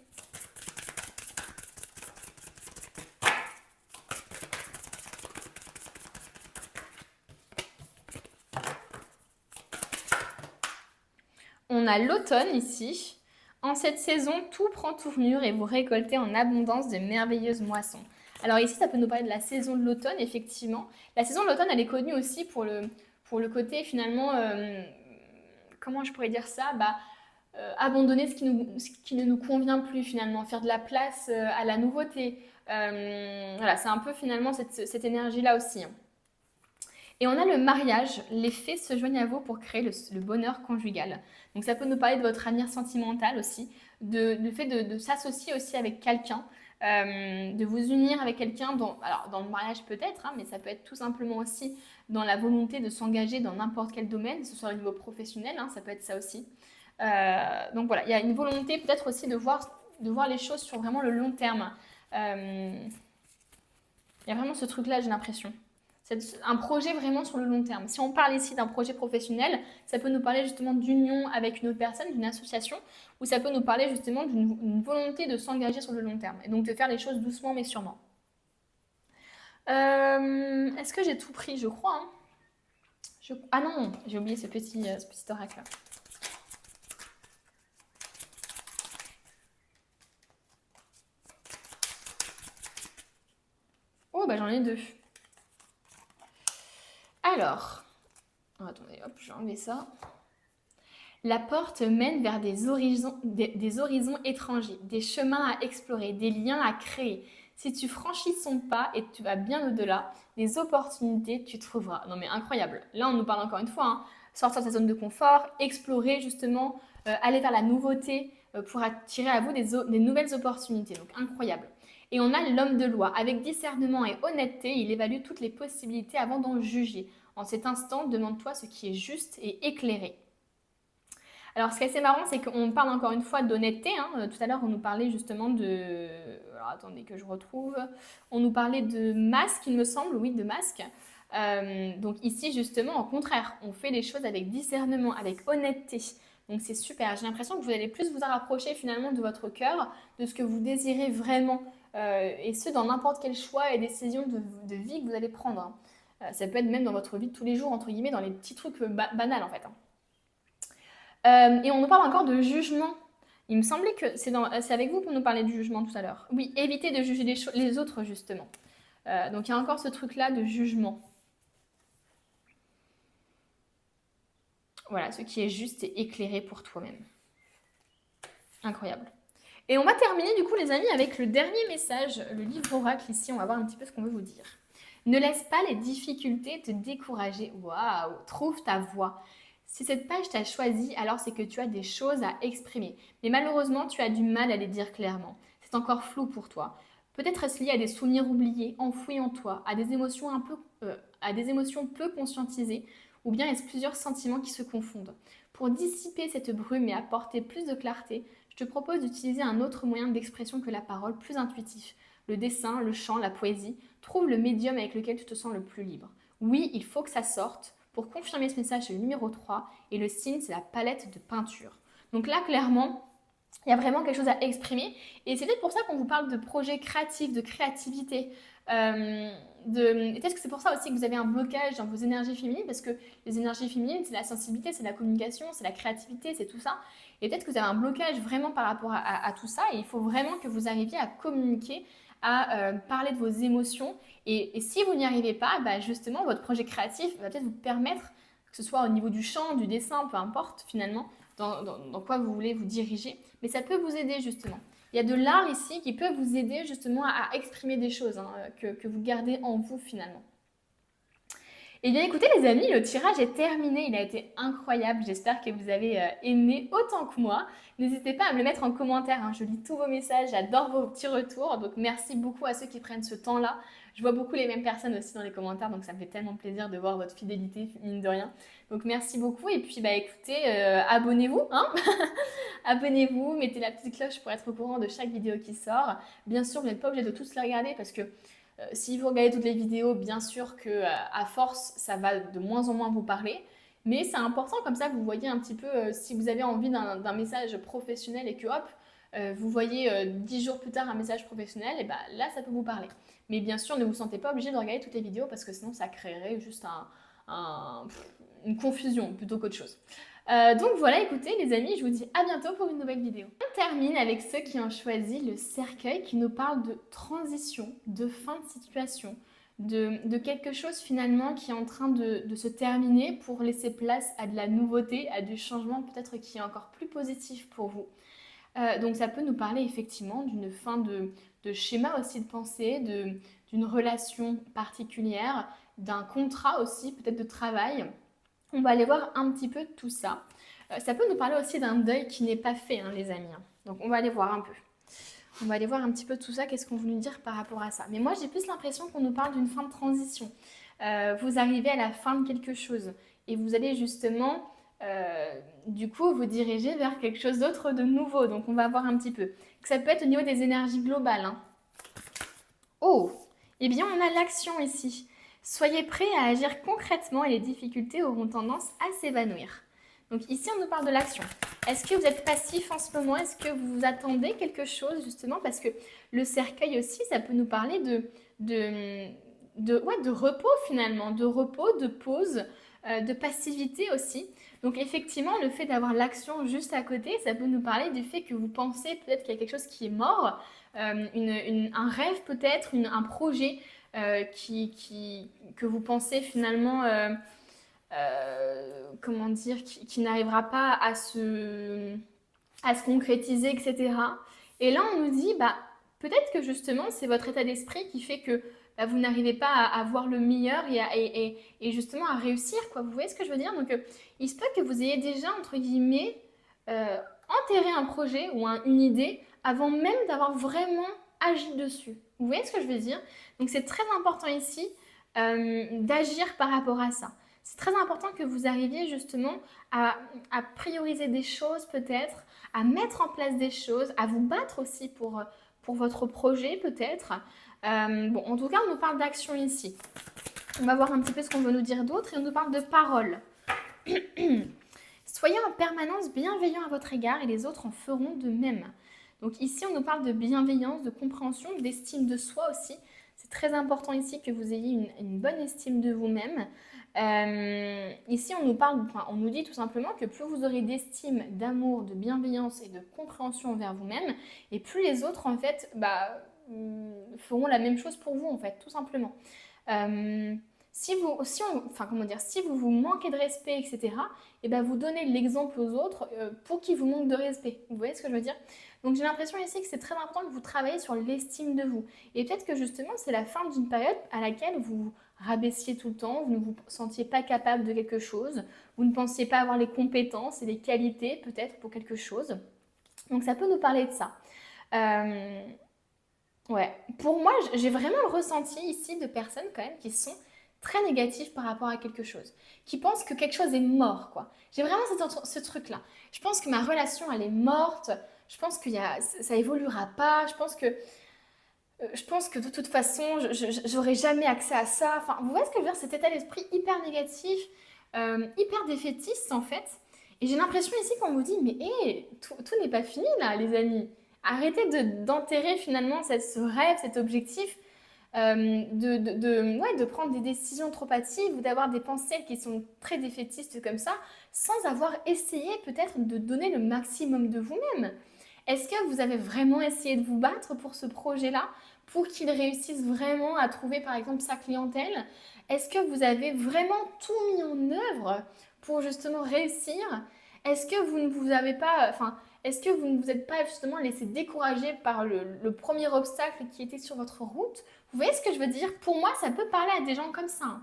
On a l'automne ici. En cette saison, tout prend tournure et vous récoltez en abondance de merveilleuses moissons. Alors ici, ça peut nous parler de la saison de l'automne, effectivement. La saison de l'automne, elle est connue aussi pour le côté, finalement, comment je pourrais dire ça, abandonner ce qui ne nous convient plus, finalement. Faire de la place à la nouveauté. Voilà, c'est un peu, finalement, cette énergie-là aussi, hein. Et on a le mariage. Les fées se joignent à vous pour créer le bonheur conjugal. Donc ça peut nous parler de votre avenir sentimental aussi, du fait de s'associer aussi avec quelqu'un, de vous unir avec quelqu'un, alors dans le mariage peut-être, hein, mais ça peut être tout simplement aussi dans la volonté de s'engager dans n'importe quel domaine, que ce soit au niveau professionnel, hein, ça peut être ça aussi. Donc voilà, il y a une volonté peut-être aussi de voir les choses sur vraiment le long terme. Il y a vraiment ce truc-là, j'ai l'impression. C'est un projet vraiment sur le long terme. Si on parle ici d'un projet professionnel, ça peut nous parler justement d'union avec une autre personne, d'une association, ou ça peut nous parler justement d'une volonté de s'engager sur le long terme, et donc de faire les choses doucement mais sûrement. Est-ce que j'ai tout pris? Je crois, hein. Ah non, j'ai oublié ce petit oracle-là. Oh, bah j'en ai deux. Alors, attendez, hop, je vais enlever ça. La porte mène vers des horizons étrangers, des chemins à explorer, des liens à créer. Si tu franchis son pas et tu vas bien au-delà, des opportunités tu trouveras. Non mais incroyable. Là, on nous parle encore une fois, hein, sortir de sa zone de confort, explorer justement, aller vers la nouveauté pour attirer à vous des nouvelles opportunités. Donc incroyable. Et on a l'homme de loi. Avec discernement et honnêteté, il évalue toutes les possibilités avant d'en juger. En cet instant, demande-toi ce qui est juste et éclairé. Alors, ce qui est assez marrant, c'est qu'on parle encore une fois d'honnêteté, hein. Tout à l'heure, on nous parlait justement de... Alors, attendez que je retrouve. On nous parlait de masque, il me semble, oui, de masque. Donc ici, justement, au contraire, on fait les choses avec discernement, avec honnêteté. Donc c'est super. J'ai l'impression que vous allez plus vous en rapprocher finalement de votre cœur, de ce que vous désirez vraiment. Et ce, dans n'importe quel choix et décision de vie que vous allez prendre, hein. Ça peut être même dans votre vie de tous les jours, entre guillemets, dans les petits trucs banals en fait, hein. Et on nous parle encore de jugement. Il me semblait que c'est avec vous qu'on nous parlait du jugement tout à l'heure. Oui, évitez de juger les autres, justement. Donc il y a encore ce truc-là de jugement. Voilà, ce qui est juste et éclairé pour toi-même. Incroyable. Et on va terminer du coup les amis avec le dernier message, le livre oracle ici, on va voir un petit peu ce qu'on veut vous dire. Ne laisse pas les difficultés te décourager. Waouh, trouve ta voie. Si cette page t'a choisi, alors c'est que tu as des choses à exprimer. Mais malheureusement, tu as du mal à les dire clairement. C'est encore flou pour toi. Peut-être est-ce lié à des souvenirs oubliés, enfouis en toi, à des émotions peu conscientisées, ou bien est-ce plusieurs sentiments qui se confondent. Pour dissiper cette brume et apporter plus de clarté, je te propose d'utiliser un autre moyen d'expression que la parole, plus intuitif. Le dessin, le chant, la poésie. Trouve le médium avec lequel tu te sens le plus libre. Oui, il faut que ça sorte Pour confirmer ce message, c'est le numéro 3 et le signe, c'est la palette de peinture. Donc là, clairement, il y a vraiment quelque chose à exprimer et c'est peut-être pour ça qu'on vous parle de projets créatifs, de créativité. Et peut-être que c'est pour ça aussi que vous avez un blocage dans vos énergies féminines parce que les énergies féminines, c'est la sensibilité, c'est la communication, c'est la créativité, c'est tout ça. Et peut-être que vous avez un blocage vraiment par rapport à tout ça et il faut vraiment que vous arriviez à communiquer, à parler de vos émotions. Et si vous n'y arrivez pas, bah justement, votre projet créatif va peut-être vous permettre, que ce soit au niveau du chant, du dessin, peu importe finalement, dans quoi vous voulez vous diriger, mais ça peut vous aider justement. Il y a de l'art ici qui peut vous aider justement à exprimer des choses que vous gardez en vous finalement. Eh bien écoutez les amis, le tirage est terminé, il a été incroyable, j'espère que vous avez aimé autant que moi. N'hésitez pas à me le mettre en commentaire, je lis tous vos messages, j'adore vos petits retours, donc merci beaucoup à ceux qui prennent ce temps-là. Je vois beaucoup les mêmes personnes aussi dans les commentaires, donc ça me fait tellement plaisir de voir votre fidélité, mine de rien. Donc merci beaucoup, et puis bah écoutez, abonnez-vous, abonnez-vous, mettez la petite cloche pour être au courant de chaque vidéo qui sort. Bien sûr, vous n'êtes pas obligé de tous les regarder parce que si vous regardez toutes les vidéos, bien sûr que à force, ça va de moins en moins vous parler. Mais c'est important, comme ça, vous voyez un petit peu si vous avez envie d'un message professionnel et que hop, vous voyez 10 jours plus tard un message professionnel, et bah là, ça peut vous parler. Mais bien sûr, ne vous sentez pas obligé de regarder toutes les vidéos parce que sinon, ça créerait juste une confusion plutôt qu'autre chose. Donc voilà, écoutez les amis, je vous dis à bientôt pour une nouvelle vidéo. On termine avec ceux qui ont choisi le cercueil qui nous parle de transition, de fin de situation, de quelque chose finalement qui est en train de se terminer pour laisser place à de la nouveauté, à du changement peut-être qui est encore plus positif pour vous. Donc ça peut nous parler effectivement d'une fin de schéma aussi de pensée, d'une relation particulière, d'un contrat aussi, peut-être de travail. On va aller voir un petit peu tout ça. Ça peut nous parler aussi d'un deuil qui n'est pas fait, les amis. Donc on va aller voir un peu. On va aller voir un petit peu tout ça, qu'est-ce qu'on veut nous dire par rapport à ça. Mais moi j'ai plus l'impression qu'on nous parle d'une fin de transition. Vous arrivez à la fin de quelque chose et vous allez justement, du coup, vous diriger vers quelque chose d'autre de nouveau. Donc on va voir un petit peu. Ça peut être au niveau des énergies globales. Oh, eh bien on a l'action ici. Soyez prêts à agir concrètement et les difficultés auront tendance à s'évanouir. Donc ici, on nous parle de l'action. Est-ce que vous êtes passif en ce moment? Est-ce que vous attendez quelque chose justement? Parce que le cercueil aussi, ça peut nous parler de repos finalement, de repos, de pause, de passivité aussi. Donc effectivement, le fait d'avoir l'action juste à côté, ça peut nous parler du fait que vous pensez peut-être qu'il y a quelque chose qui est mort, un rêve peut-être, un projet que vous pensez finalement, comment dire, qui n'arrivera pas à se concrétiser, etc. Et là, on nous dit, bah, peut-être que justement, c'est votre état d'esprit qui fait que bah, vous n'arrivez pas à voir le meilleur et justement à réussir, quoi. Vous voyez ce que je veux dire? Donc, il se peut que vous ayez déjà, entre guillemets, enterré un projet ou une idée avant même d'avoir vraiment agi dessus. Vous voyez ce que je veux dire? Donc c'est très important ici d'agir par rapport à ça. C'est très important que vous arriviez justement à prioriser des choses peut-être, à mettre en place des choses, à vous battre aussi pour votre projet peut-être. Bon, en tout cas, on nous parle d'action ici. On va voir un petit peu ce qu'on veut nous dire d'autre et on nous parle de parole. Soyez en permanence bienveillant à votre égard et les autres en feront de même. Donc ici, on nous parle de bienveillance, de compréhension, d'estime de soi aussi. C'est très important ici que vous ayez une bonne estime de vous-même. Ici, on nous dit tout simplement que plus vous aurez d'estime, d'amour, de bienveillance et de compréhension envers vous-même, et plus les autres, en fait, feront la même chose pour vous, en fait, tout simplement. Si vous vous manquez de respect, etc., et ben vous donnez l'exemple aux autres pour qu'ils vous manquent de respect. Vous voyez ce que je veux dire? Donc j'ai l'impression ici que c'est très important que vous travaillez sur l'estime de vous. Et peut-être que justement, c'est la fin d'une période à laquelle vous vous rabaissiez tout le temps, vous ne vous sentiez pas capable de quelque chose, vous ne pensiez pas avoir les compétences et les qualités peut-être pour quelque chose. Donc ça peut nous parler de ça. Ouais, pour moi, j'ai vraiment le ressenti ici de personnes quand même qui sont très négatives par rapport à quelque chose, qui pensent que quelque chose est mort, quoi. J'ai vraiment ce truc-là. Je pense que ma relation, elle est morte, je pense que ça évoluera pas, je pense que de toute façon, j'aurai jamais accès à ça. Enfin, vous voyez ce que je veux dire? Cet état d'esprit hyper négatif, hyper défaitiste en fait. Et j'ai l'impression ici qu'on vous dit, mais hé, tout n'est pas fini là, les amis. Arrêtez d'enterrer finalement ce rêve, cet objectif, ouais, de prendre des décisions trop hâtives ou d'avoir des pensées qui sont très défaitistes comme ça, sans avoir essayé peut-être de donner le maximum de vous-même. Est-ce que vous avez vraiment essayé de vous battre pour ce projet-là, pour qu'il réussisse vraiment à trouver par exemple sa clientèle? Est-ce que vous avez vraiment tout mis en œuvre pour justement réussir? Est-ce que vous ne vous avez pas, enfin, est-ce que vous ne vous êtes pas justement laissé décourager par le premier obstacle qui était sur votre route? Vous voyez ce que je veux dire? Pour moi, ça peut parler à des gens comme ça, hein.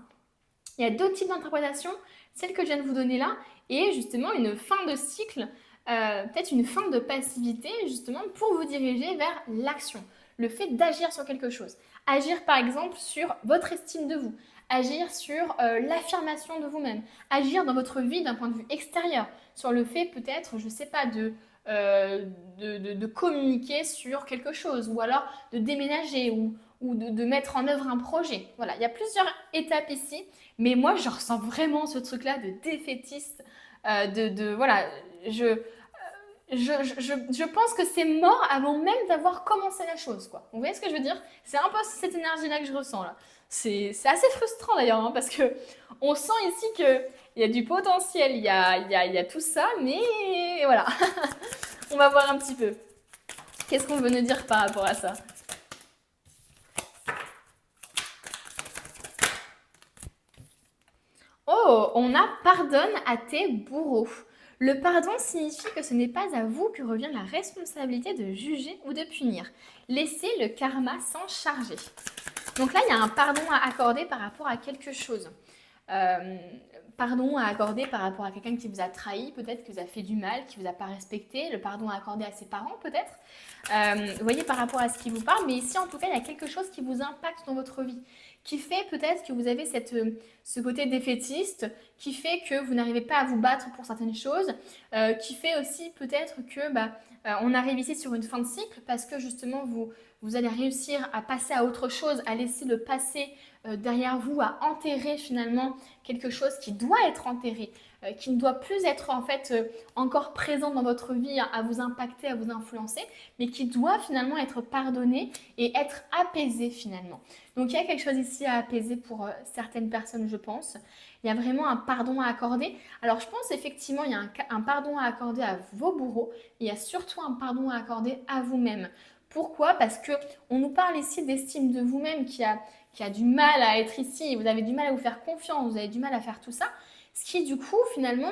Il y a deux types d'interprétations, celle que je viens de vous donner là, et justement une fin de cycle, peut-être une fin de passivité, justement pour vous diriger vers l'action, le fait d'agir sur quelque chose. Agir par exemple sur votre estime de vous, agir sur l'affirmation de vous-même, agir dans votre vie d'un point de vue extérieur, sur le fait peut-être, je ne sais pas, de communiquer sur quelque chose, ou alors de déménager, ou de mettre en œuvre un projet. Voilà, il y a plusieurs étapes ici, mais moi je ressens vraiment ce truc-là de défaitiste, voilà, je pense que c'est mort avant même d'avoir commencé la chose, quoi. Vous voyez ce que je veux dire? C'est un peu cette énergie-là que je ressens là. C'est assez frustrant d'ailleurs, hein, parce que on sent ici qu'il y a du potentiel, il y a tout ça, mais voilà. On va voir un petit peu. Qu'est-ce qu'on veut nous dire par rapport à ça? Oh, on a pardonne à tes bourreaux. Le pardon signifie que ce n'est pas à vous que revient la responsabilité de juger ou de punir. Laissez le karma s'en charger. Donc là, il y a un pardon à accorder par rapport à quelque chose. Euh, Pardon à accorder par rapport à quelqu'un qui vous a trahi, peut-être qui vous a fait du mal, qui vous a pas respecté. Le pardon à accorder à ses parents, peut-être. Vous voyez, par rapport à ce qui vous parle. Mais ici, en tout cas, il y a quelque chose qui vous impacte dans votre vie, qui fait peut-être que vous avez ce côté défaitiste, qui fait que vous n'arrivez pas à vous battre pour certaines choses, qui fait aussi peut-être que on arrive ici sur une fin de cycle parce que justement vous allez réussir à passer à autre chose, à laisser le passé derrière vous, à enterrer finalement quelque chose qui doit être enterré, qui ne doit plus être en fait encore présent dans votre vie, à vous impacter, à vous influencer, mais qui doit finalement être pardonné et être apaisé finalement. Donc il y a quelque chose ici à apaiser pour certaines personnes, je pense. Il y a vraiment un pardon à accorder. Alors je pense effectivement il y a un pardon à accorder à vos bourreaux, il y a surtout un pardon à accorder à vous-même. Pourquoi? Parce que on nous parle ici d'estime de vous-même qui a du mal à être ici, vous avez du mal à vous faire confiance, vous avez du mal à faire tout ça, ce qui du coup finalement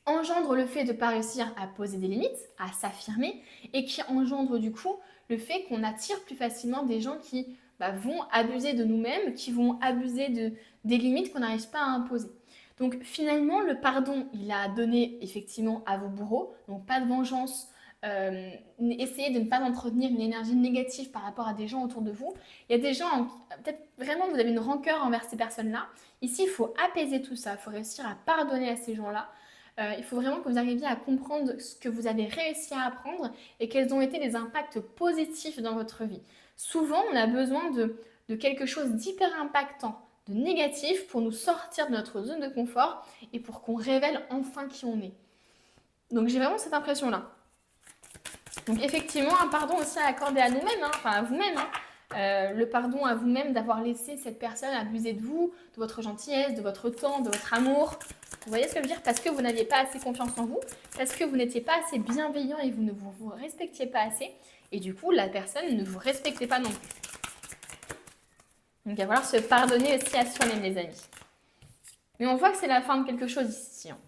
engendre le fait de ne pas réussir à poser des limites, à s'affirmer, et qui engendre du coup le fait qu'on attire plus facilement des gens qui vont abuser de nous-mêmes, qui vont abuser des limites qu'on n'arrive pas à imposer. Donc finalement, le pardon, il a donné effectivement à vos bourreaux, donc pas de vengeance, essayez de ne pas entretenir une énergie négative par rapport à des gens autour de vous. Il y a des gens, peut-être vraiment vous avez une rancœur envers ces personnes-là. Ici, il faut apaiser tout ça, il faut réussir à pardonner à ces gens-là. Il faut vraiment que vous arriviez à comprendre ce que vous avez réussi à apprendre et quels ont été les impacts positifs dans votre vie. Souvent, on a besoin de quelque chose d'hyper impactant, de négatif pour nous sortir de notre zone de confort et pour qu'on révèle enfin qui on est. Donc j'ai vraiment cette impression-là. Donc effectivement, un pardon aussi à accorder à nous-mêmes, hein, enfin à vous-même. Hein. Le pardon à vous-même d'avoir laissé cette personne abuser de vous, de votre gentillesse, de votre temps, de votre amour. Vous voyez ce que je veux dire? Parce que vous n'aviez pas assez confiance en vous, parce que vous n'étiez pas assez bienveillant et vous ne vous respectiez pas assez. Et du coup, la personne ne vous respectait pas non plus. Donc il va falloir se pardonner aussi à soi-même, les amis. Mais on voit que c'est la fin de quelque chose ici. Hein.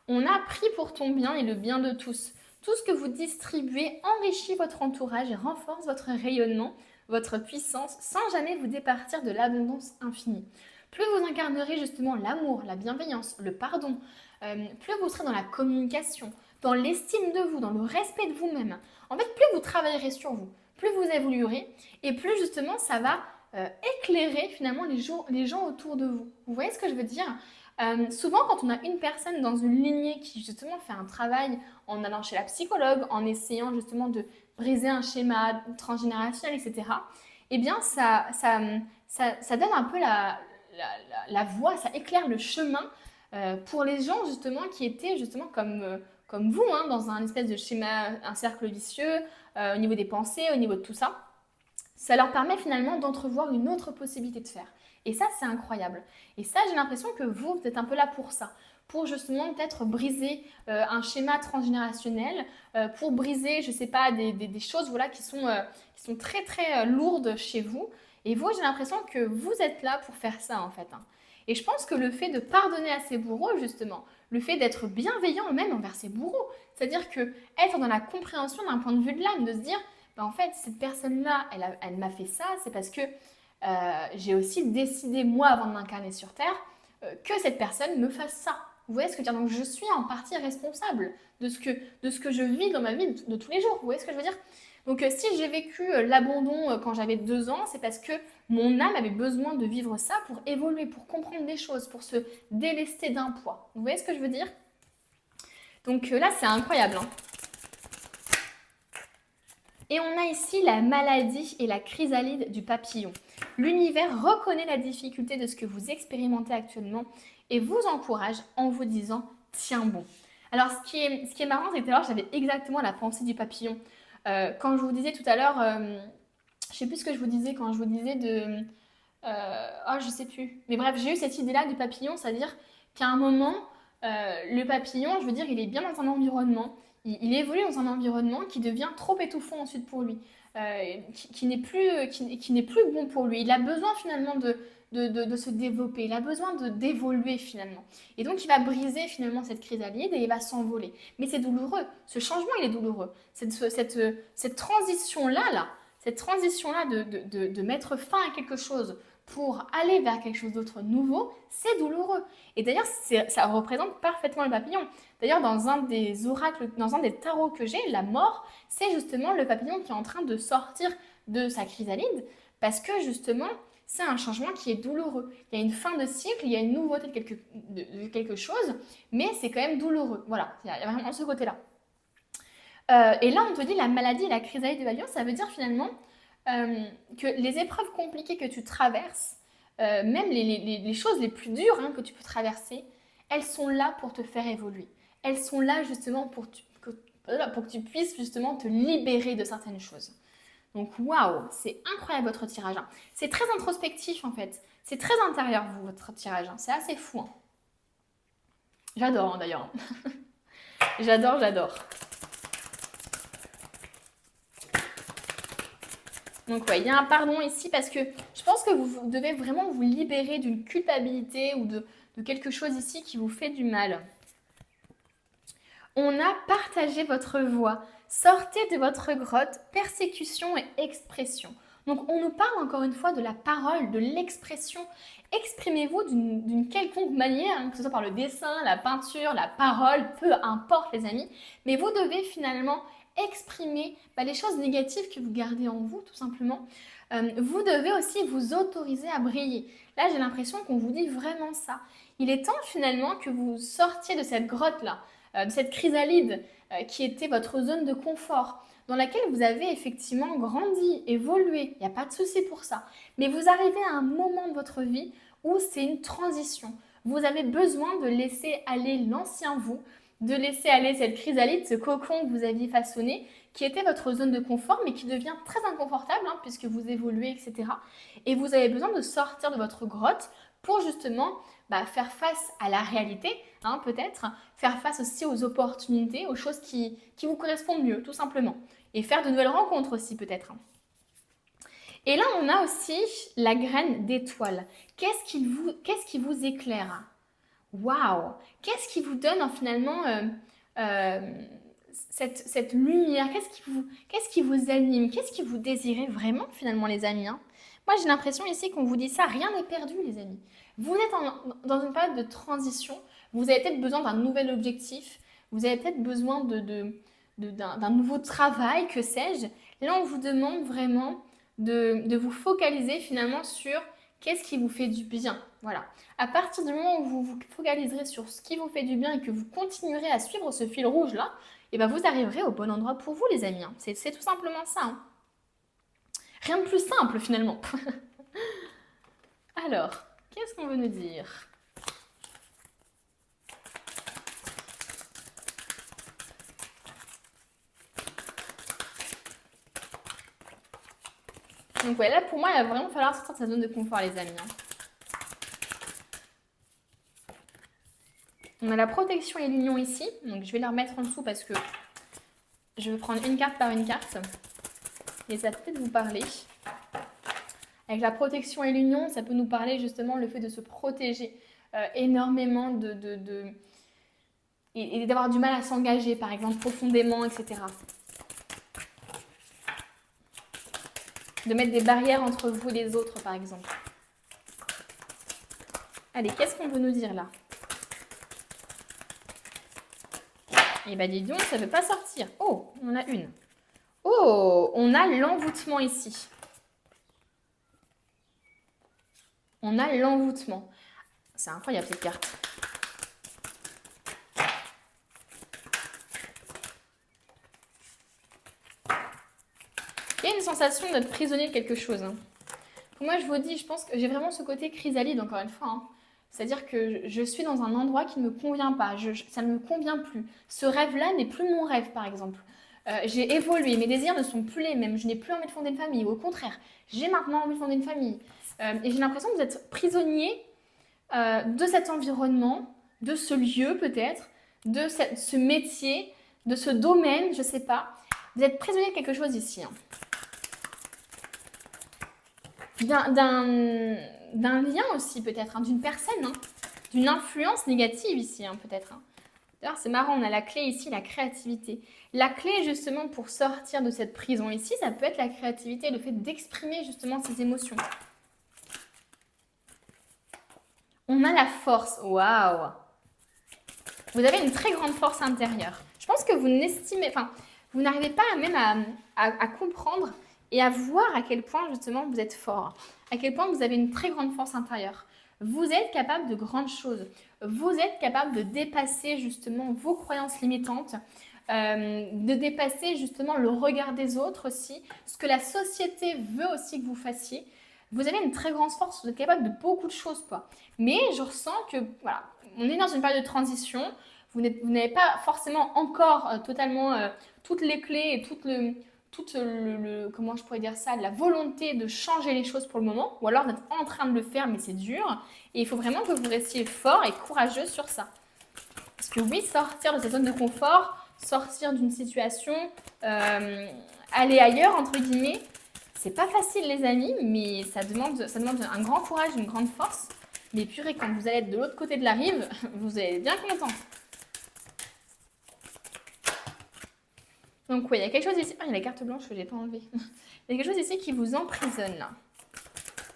On a pris pour ton bien et le bien de tous. Tout ce que vous distribuez enrichit votre entourage et renforce votre rayonnement, votre puissance, sans jamais vous départir de l'abondance infinie. Plus vous incarnerez justement l'amour, la bienveillance, le pardon, plus vous serez dans la communication, dans l'estime de vous, dans le respect de vous-même. En fait, plus vous travaillerez sur vous, plus vous évoluerez et plus justement ça va éclairer finalement les gens autour de vous. Vous voyez ce que je veux dire? Souvent, quand on a une personne dans une lignée qui justement fait un travail en allant chez la psychologue, en essayant justement de briser un schéma transgénérationnel, etc., eh bien, ça donne un peu la voie, ça éclaire le chemin Pour les gens justement qui étaient justement comme vous, hein, dans un espèce de schéma, un cercle vicieux, au niveau des pensées, au niveau de tout ça, ça leur permet finalement d'entrevoir une autre possibilité de faire. Et ça, c'est incroyable. Et ça, j'ai l'impression que vous êtes un peu là pour ça. Pour justement peut-être briser un schéma transgénérationnel, pour briser, je ne sais pas, des choses voilà, qui sont très très lourdes chez vous. Et vous, j'ai l'impression que vous êtes là pour faire ça en fait, hein. Et je pense que le fait de pardonner à ses bourreaux, justement, le fait d'être bienveillant même envers ses bourreaux, c'est-à-dire que être dans la compréhension d'un point de vue de l'âme, de se dire, bah, en fait, cette personne-là, elle m'a fait ça, c'est parce que j'ai aussi décidé, moi, avant de m'incarner sur Terre, que cette personne me fasse ça. Vous voyez ce que je veux dire? Donc je suis en partie responsable de ce que je vis dans ma vie de tous les jours. Vous voyez ce que je veux dire? Donc si j'ai vécu l'abandon quand j'avais 2 ans, c'est parce que mon âme avait besoin de vivre ça pour évoluer, pour comprendre des choses, pour se délester d'un poids. Vous voyez ce que je veux dire? Donc là, c'est incroyable, hein. Et on a ici la maladie et la chrysalide du papillon. L'univers reconnaît la difficulté de ce que vous expérimentez actuellement et vous encourage en vous disant « tiens bon ». Alors ce qui est marrant, c'est que tout à l'heure, j'avais exactement la pensée du papillon. Quand je vous disais tout à l'heure, je sais plus ce que je vous disais quand je vous disais de... oh, je sais plus. Mais bref, j'ai eu cette idée-là du papillon, c'est-à-dire qu'à un moment, le papillon, je veux dire, il est bien dans un environnement, il évolue dans un environnement qui devient trop étouffant ensuite pour lui, qui n'est plus bon pour lui. Il a besoin finalement de se développer, il a besoin d'évoluer finalement. Et donc il va briser finalement cette chrysalide et il va s'envoler. Mais c'est douloureux, ce changement il est douloureux. Cette transition-là, de mettre fin à quelque chose pour aller vers quelque chose d'autre nouveau, c'est douloureux. Et d'ailleurs, ça représente parfaitement le papillon. D'ailleurs, dans un des oracles, dans un des tarots que j'ai, la mort, c'est justement le papillon qui est en train de sortir de sa chrysalide, parce que justement, c'est un changement qui est douloureux. Il y a une fin de cycle, il y a une nouveauté de quelque chose, mais c'est quand même douloureux. Voilà, il y a vraiment ce côté-là. Et là, on te dit la maladie et la chrysalide du papillon, ça veut dire finalement que les épreuves compliquées que tu traverses, même les choses les plus dures hein, que tu peux traverser, elles sont là pour te faire évoluer. Elles sont là justement pour que tu puisses justement te libérer de certaines choses. Donc waouh, c'est incroyable votre tirage, hein. C'est très introspectif en fait. C'est très intérieur vous, votre tirage, hein. C'est assez fou, hein. J'adore hein, d'ailleurs. J'adore. Donc ouais, il y a un pardon ici parce que je pense que vous devez vraiment vous libérer d'une culpabilité ou de quelque chose ici qui vous fait du mal. On a partagé votre voix. Sortez de votre grotte, persécution et expression. Donc on nous parle encore une fois de la parole, de l'expression. Exprimez-vous d'une quelconque manière, hein, que ce soit par le dessin, la peinture, la parole, peu importe les amis. Mais vous devez finalement exprimer les choses négatives que vous gardez en vous, tout simplement. Vous devez aussi vous autoriser à briller. Là, j'ai l'impression qu'on vous dit vraiment ça. Il est temps finalement que vous sortiez de cette grotte-là, de cette chrysalide qui était votre zone de confort, dans laquelle vous avez effectivement grandi, évolué. Il n'y a pas de souci pour ça. Mais vous arrivez à un moment de votre vie où c'est une transition. Vous avez besoin de laisser aller l'ancien vous, de laisser aller cette chrysalide, ce cocon que vous aviez façonné, qui était votre zone de confort, mais qui devient très inconfortable, hein, puisque vous évoluez, etc. Et vous avez besoin de sortir de votre grotte pour justement faire face à la réalité, hein, peut-être, faire face aussi aux opportunités, aux choses qui vous correspondent mieux, tout simplement. Et faire de nouvelles rencontres aussi, peut-être. Et là, on a aussi la graine d'étoile. Qu'est-ce qui vous éclaire? Waouh! Qu'est-ce qui vous donne finalement cette lumière? Qu'est-ce qui vous anime? Qu'est-ce qui vous désirez vraiment finalement les amis, hein? Moi j'ai l'impression ici qu'on vous dit ça, rien n'est perdu les amis. Vous êtes dans une période de transition, vous avez peut-être besoin d'un nouvel objectif, vous avez peut-être besoin d'un nouveau travail, que sais-je. Là on vous demande vraiment de vous focaliser finalement sur qu'est-ce qui vous fait du bien. Voilà. À partir du moment où vous vous focaliserez sur ce qui vous fait du bien et que vous continuerez à suivre ce fil rouge-là, et vous arriverez au bon endroit pour vous, les amis, hein. C'est tout simplement ça, hein. Rien de plus simple, finalement. Alors, qu'est-ce qu'on veut nous dire? Donc ouais, là pour moi, il va vraiment falloir sortir de sa zone de confort, les amis. On a la protection et l'union ici. Donc je vais la remettre en dessous parce que je vais prendre une carte par une carte. Et ça peut peut-être vous parler. Avec la protection et l'union, ça peut nous parler justement le fait de se protéger énormément et d'avoir du mal à s'engager, par exemple, profondément, etc. De mettre des barrières entre vous et les autres, par exemple. Allez, qu'est-ce qu'on veut nous dire là? Eh bien, dis donc, ça ne veut pas sortir. Oh, on en a une. Oh, on a l'envoûtement ici. On a l'envoûtement. C'est incroyable cette carte. Il y a une sensation d'être prisonnier de quelque chose. Moi, je vous dis, je pense que j'ai vraiment ce côté chrysalide, encore une fois. C'est-à-dire que je suis dans un endroit qui ne me convient pas. Ça ne me convient plus. Ce rêve-là n'est plus mon rêve, par exemple. J'ai évolué. Mes désirs ne sont plus les mêmes. Je n'ai plus envie de fonder une famille. Au contraire, j'ai maintenant envie de fonder une famille. Et j'ai l'impression que vous êtes prisonnier de cet environnement, de ce lieu peut-être, de ce métier, de ce domaine, je ne sais pas. Vous êtes prisonnier de quelque chose ici. D'un lien aussi peut-être, d'une personne, d'une influence négative ici peut-être. D'ailleurs c'est marrant, on a la clé ici, la créativité. La clé justement pour sortir de cette prison ici, ça peut être la créativité, le fait d'exprimer justement ses émotions. On a la force, waouh! Vous avez une très grande force intérieure. Je pense que vous n'estimez, vous n'arrivez pas même à comprendre et à voir à quel point justement vous êtes fort, à quel point vous avez une très grande force intérieure. Vous êtes capable de grandes choses. Vous êtes capable de dépasser justement vos croyances limitantes, de dépasser justement le regard des autres aussi, ce que la société veut aussi que vous fassiez. Vous avez une très grande force, vous êtes capable de beaucoup de choses, quoi. Mais je ressens que, voilà, on est dans une période de transition. Vous n'avez pas forcément encore totalement toutes les clés et comment je pourrais dire ça, la volonté de changer les choses pour le moment, ou alors vous êtes en train de le faire, mais c'est dur. Et il faut vraiment que vous restiez fort et courageux sur ça. Parce que oui, sortir de cette zone de confort, sortir d'une situation, aller ailleurs, entre guillemets, c'est pas facile les amis, mais ça demande un grand courage, une grande force. Mais purée, quand vous allez être de l'autre côté de la rive, vous allez être bien content. Donc oui, il y a quelque chose ici. Ah, il y a la carte blanche que j'ai pas enlevée. Il y a quelque chose ici qui vous emprisonne là.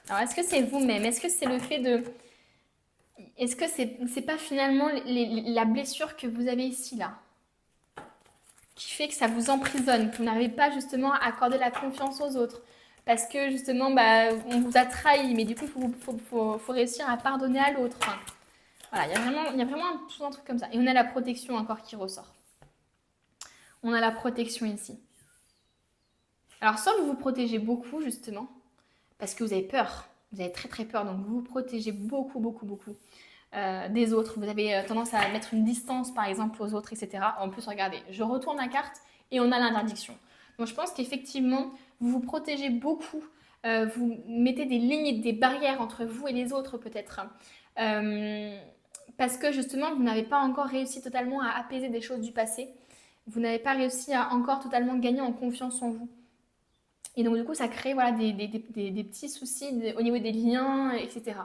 Alors est-ce que c'est vous-même? Est-ce que c'est le fait de... Est-ce que c'est pas finalement la blessure que vous avez ici là qui fait que ça vous emprisonne, que vous n'arrivez pas justement à accorder la confiance aux autres? Parce que justement, on vous a trahi, mais du coup, il faut réussir à pardonner à l'autre. Enfin, voilà, il y a vraiment un truc comme ça. Et on a la protection encore qui ressort. On a la protection ici. Alors, soit vous vous protégez beaucoup, justement, parce que vous avez peur. Vous avez très très peur, donc vous vous protégez beaucoup, beaucoup, beaucoup des autres. Vous avez tendance à mettre une distance, par exemple, aux autres, etc. En plus, regardez, je retourne la carte et on a l'interdiction. Donc, je pense qu'effectivement, vous vous protégez beaucoup. Vous mettez des limites, des barrières entre vous et les autres, peut-être. Parce que, justement, vous n'avez pas encore réussi totalement à apaiser des choses du passé. Vous n'avez pas réussi à encore totalement gagner en confiance en vous. Et donc, du coup, ça crée voilà, des petits soucis au niveau des liens, etc.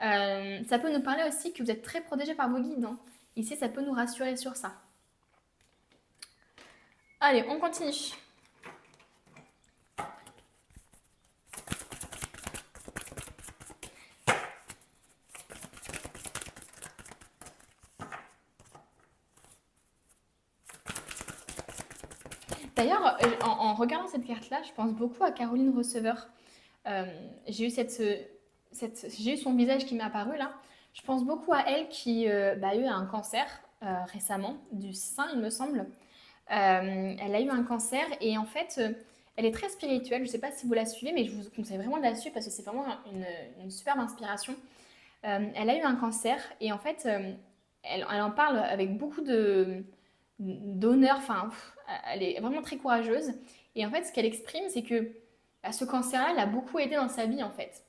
Ça peut nous parler aussi que vous êtes très protégé par vos guides. Ici, ça peut nous rassurer sur ça. Allez, on continue. D'ailleurs, en regardant cette carte-là, je pense beaucoup à Caroline Receveur. J'ai eu son visage qui m'est apparu là. Je pense beaucoup à elle qui a eu un cancer récemment, du sein, il me semble. Elle a eu un cancer et en fait, elle est très spirituelle. Je ne sais pas si vous la suivez, mais je vous conseille vraiment de la suivre parce que c'est vraiment une superbe inspiration. Elle a eu un cancer et en fait, elle en parle avec beaucoup d'honneur. Enfin, elle est vraiment très courageuse. Et en fait, ce qu'elle exprime, c'est que ce cancer-là l'a beaucoup aidée dans sa vie en fait.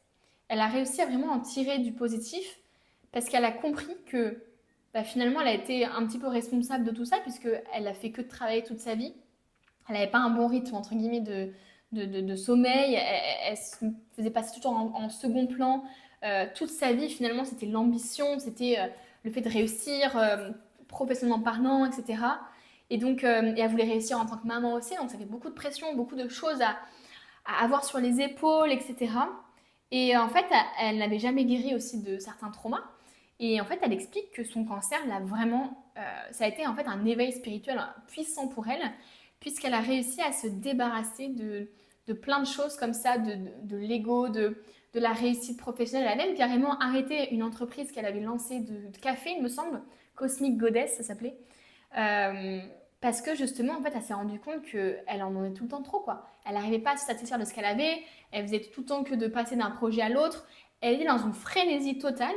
Elle a réussi à vraiment en tirer du positif parce qu'elle a compris que finalement elle a été un petit peu responsable de tout ça puisqu'elle a fait que de travailler toute sa vie. Elle n'avait pas un bon rythme entre guillemets de sommeil, elle se faisait passer tout le temps en second plan. Toute sa vie finalement c'était l'ambition, c'était le fait de réussir professionnellement parlant, etc. Et donc et elle voulait réussir en tant que maman aussi, donc ça fait beaucoup de pression, beaucoup de choses à avoir sur les épaules, etc. Et en fait, elle n'avait jamais guéri aussi de certains traumas. Et en fait, elle explique que son cancer l'a vraiment, ça a été en fait un éveil spirituel puissant pour elle, puisqu'elle a réussi à se débarrasser de plein de choses comme ça, de l'ego, de la réussite professionnelle. Elle a même carrément arrêté une entreprise qu'elle avait lancée de café, il me semble, Cosmic Goddess, ça s'appelait. Euh, Parce que justement, en fait, elle s'est rendue compte qu'elle en donnait tout le temps trop, quoi. Elle n'arrivait pas à se satisfaire de ce qu'elle avait, elle faisait tout le temps que de passer d'un projet à l'autre. Elle était dans une frénésie totale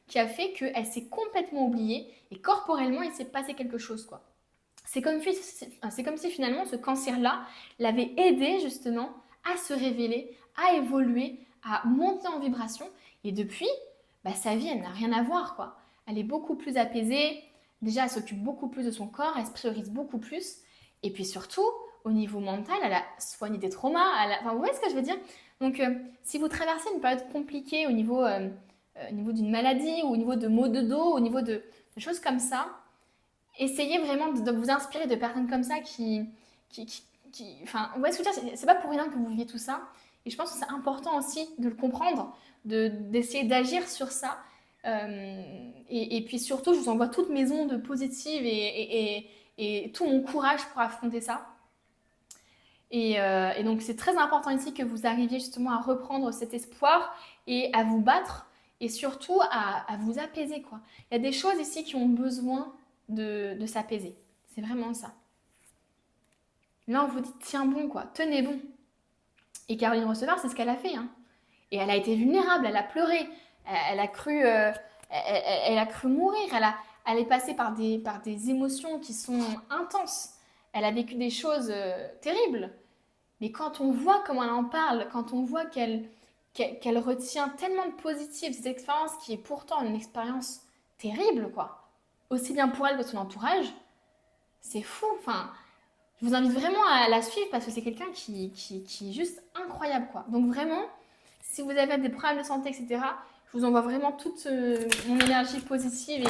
qui a fait qu'elle s'est complètement oubliée et corporellement, il s'est passé quelque chose, quoi. C'est comme si finalement ce cancer-là l'avait aidée justement à se révéler, à évoluer, à monter en vibration. Et depuis, sa vie, elle n'a rien à voir, quoi. Elle est beaucoup plus apaisée. Déjà, elle s'occupe beaucoup plus de son corps, elle se priorise beaucoup plus. Et puis surtout, au niveau mental, elle a soigné des traumas. Enfin, vous voyez ce que je veux dire? Donc, si vous traversez une période compliquée au niveau d'une maladie, ou au niveau de maux de dos, au niveau de choses comme ça, essayez vraiment de vous inspirer de personnes comme ça enfin, vous voyez ce que je veux dire? C'est pas pour rien que vous vivez tout ça. Et je pense que c'est important aussi de le comprendre, d'essayer d'agir sur ça. Et puis surtout, je vous envoie toutes mes ondes positives et tout mon courage pour affronter ça. Et donc c'est très important ici que vous arriviez justement à reprendre cet espoir et à vous battre et surtout à vous apaiser, quoi. Il y a des choses ici qui ont besoin de s'apaiser. C'est vraiment ça. Là, on vous dit tiens bon, quoi, tenez bon. Et Caroline Receveur, c'est ce qu'elle a fait, hein. Et elle a été vulnérable, elle a pleuré, elle a cru, elle a cru mourir, elle est passée par des émotions qui sont intenses. Elle a vécu des choses terribles. Mais quand on voit comment elle en parle, quand on voit qu'elle retient tellement de positif de cette expérience qui est pourtant une expérience terrible, quoi, aussi bien pour elle que son entourage, c'est fou. Enfin, je vous invite vraiment à la suivre parce que c'est quelqu'un qui est juste incroyable, quoi. Donc vraiment, si vous avez des problèmes de santé, etc., je vous envoie vraiment toute mon énergie positive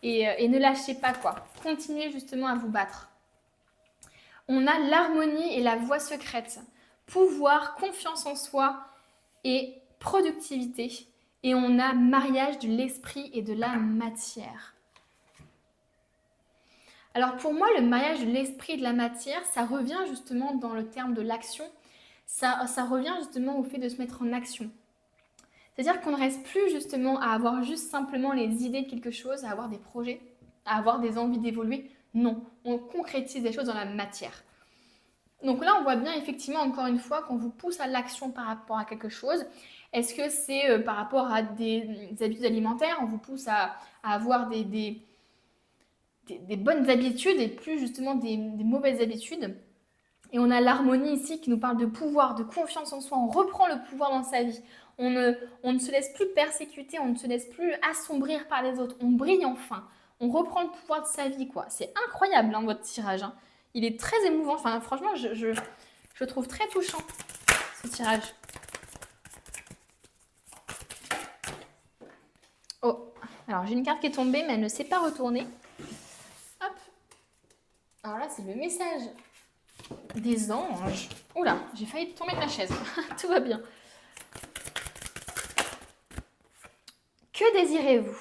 et ne lâchez pas, quoi. Continuez justement à vous battre. On a l'harmonie et la voie secrète, pouvoir, confiance en soi et productivité. Et on a mariage de l'esprit et de la matière. Alors pour moi, le mariage de l'esprit et de la matière, ça revient justement dans le terme de l'action. Ça revient justement au fait de se mettre en action. C'est-à-dire qu'on ne reste plus justement à avoir juste simplement les idées de quelque chose, à avoir des projets, à avoir des envies d'évoluer. Non, on concrétise des choses dans la matière. Donc là, on voit bien effectivement, encore une fois, qu'on vous pousse à l'action par rapport à quelque chose. Est-ce que c'est par rapport à des habitudes alimentaires? On vous pousse à avoir des bonnes habitudes et plus justement des mauvaises habitudes. Et on a l'harmonie ici qui nous parle de pouvoir, de confiance en soi. On reprend le pouvoir dans sa vie. On ne se laisse plus persécuter, on ne se laisse plus assombrir par les autres. On brille enfin. On reprend le pouvoir de sa vie, quoi. C'est incroyable, hein, votre tirage, hein. Il est très émouvant. Enfin, franchement, je trouve très touchant, ce tirage. Oh, alors j'ai une carte qui est tombée, mais elle ne s'est pas retournée. Hop. Alors là, c'est le message des anges. Oula, j'ai failli tomber de ma chaise. Tout va bien. Que désirez-vous?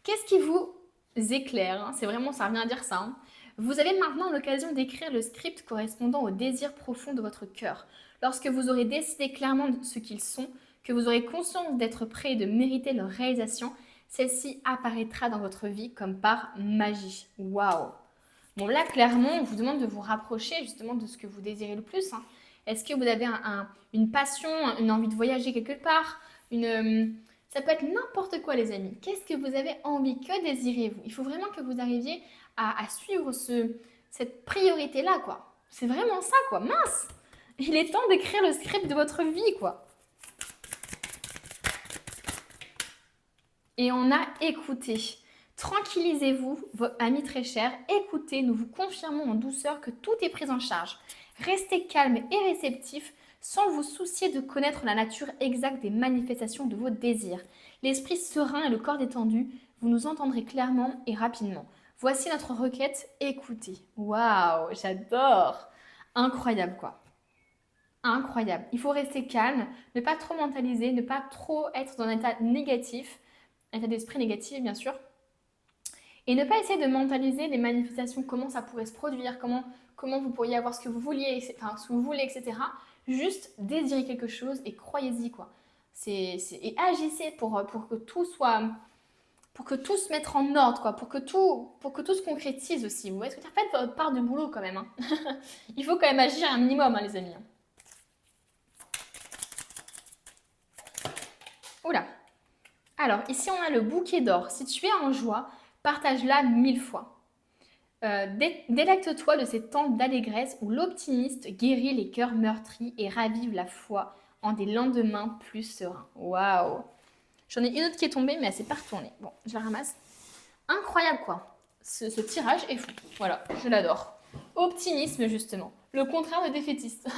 Qu'est-ce qui vous éclaire, hein? C'est vraiment, ça revient à dire ça, hein. Vous avez maintenant l'occasion d'écrire le script correspondant aux désirs profonds de votre cœur. Lorsque vous aurez décidé clairement de ce qu'ils sont, que vous aurez conscience d'être prêt et de mériter leur réalisation, celle-ci apparaîtra dans votre vie comme par magie. Waouh! Bon, là, clairement, on vous demande de vous rapprocher justement de ce que vous désirez le plus, hein. Est-ce que vous avez une passion, une envie de voyager quelque part, ça peut être n'importe quoi, les amis. Qu'est-ce que vous avez envie? Que désirez-vous? Il faut vraiment que vous arriviez à suivre cette priorité-là, quoi. C'est vraiment ça, quoi. Mince! Il est temps d'écrire le script de votre vie, quoi. Et on a écouté. Tranquillisez-vous, amis très chers, écoutez, nous vous confirmons en douceur que tout est pris en charge. Restez calme et réceptif sans vous soucier de connaître la nature exacte des manifestations de vos désirs. L'esprit serein et le corps détendu, vous nous entendrez clairement et rapidement. Voici notre requête, écoutez. Waouh, j'adore. Incroyable quoi. Incroyable. Il faut rester calme, ne pas trop mentaliser, ne pas trop être dans un état négatif, un état d'esprit négatif bien sûr. Et ne pas essayer de mentaliser les manifestations, comment ça pourrait se produire, comment vous pourriez avoir ce que vous vouliez, enfin, ce que vous voulez, etc. Juste désirez quelque chose et croyez-y, quoi. Et agissez pour que tout soit... pour que tout se mette en ordre, quoi. Pour que tout se concrétise aussi. Vous voyez ce que je veux dire ? Faites votre part du boulot, quand même. Hein. Il faut quand même agir un minimum, hein, les amis. Oula. Alors, ici, on a le bouquet d'or. Si tu es en joie, partage-la 1000 fois. Délecte-toi de ces temps d'allégresse où l'optimiste guérit les cœurs meurtris et ravive la foi en des lendemains plus sereins. Waouh! J'en ai une autre qui est tombée, mais elle s'est pas retournée. Bon, je la ramasse. Incroyable, quoi. Ce tirage est fou. Voilà, je l'adore. Optimisme, justement. Le contraire de défaitiste.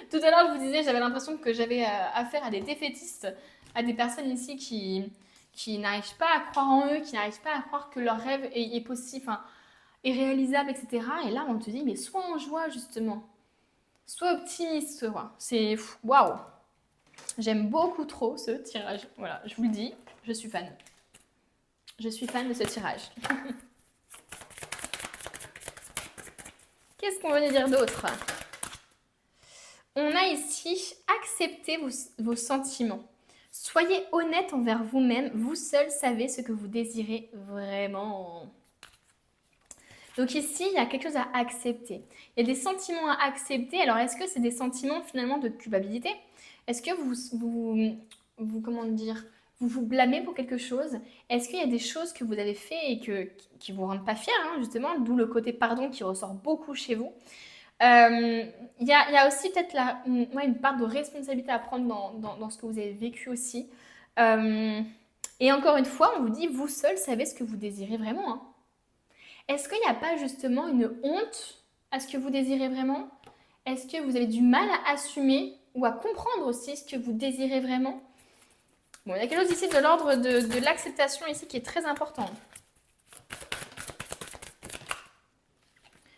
Tout à l'heure, je vous disais, j'avais l'impression que j'avais affaire à des défaitistes, à des personnes ici qui n'arrivent pas à croire en eux, qui n'arrivent pas à croire que leur rêve est possible, enfin, est réalisable, etc. Et là, on te dit, mais sois en joie, justement. Sois optimiste, quoi. C'est waouh. J'aime beaucoup trop ce tirage. Voilà, je vous le dis, je suis fan. Je suis fan de ce tirage. Qu'est-ce qu'on venait dire d'autre ? On a ici accepter vos sentiments. Soyez honnête envers vous-même. Vous seul savez ce que vous désirez vraiment. Donc ici, il y a quelque chose à accepter. Il y a des sentiments à accepter. Alors, est-ce que c'est des sentiments finalement de culpabilité ? Est-ce que comment dire, vous vous blâmez pour quelque chose ? Est-ce qu'il y a des choses que vous avez fait et qui vous rendent pas fiers, hein, justement, d'où le côté pardon qui ressort beaucoup chez vous. Il y a aussi peut-être une part de responsabilité à prendre dans ce que vous avez vécu aussi. Et encore une fois, on vous dit, vous seul savez ce que vous désirez vraiment. Hein. Est-ce qu'il n'y a pas justement une honte à ce que vous désirez vraiment ? Est-ce que vous avez du mal à assumer ou à comprendre aussi ce que vous désirez vraiment ? Bon, il y a quelque chose ici de l'ordre de l'acceptation ici qui est très important.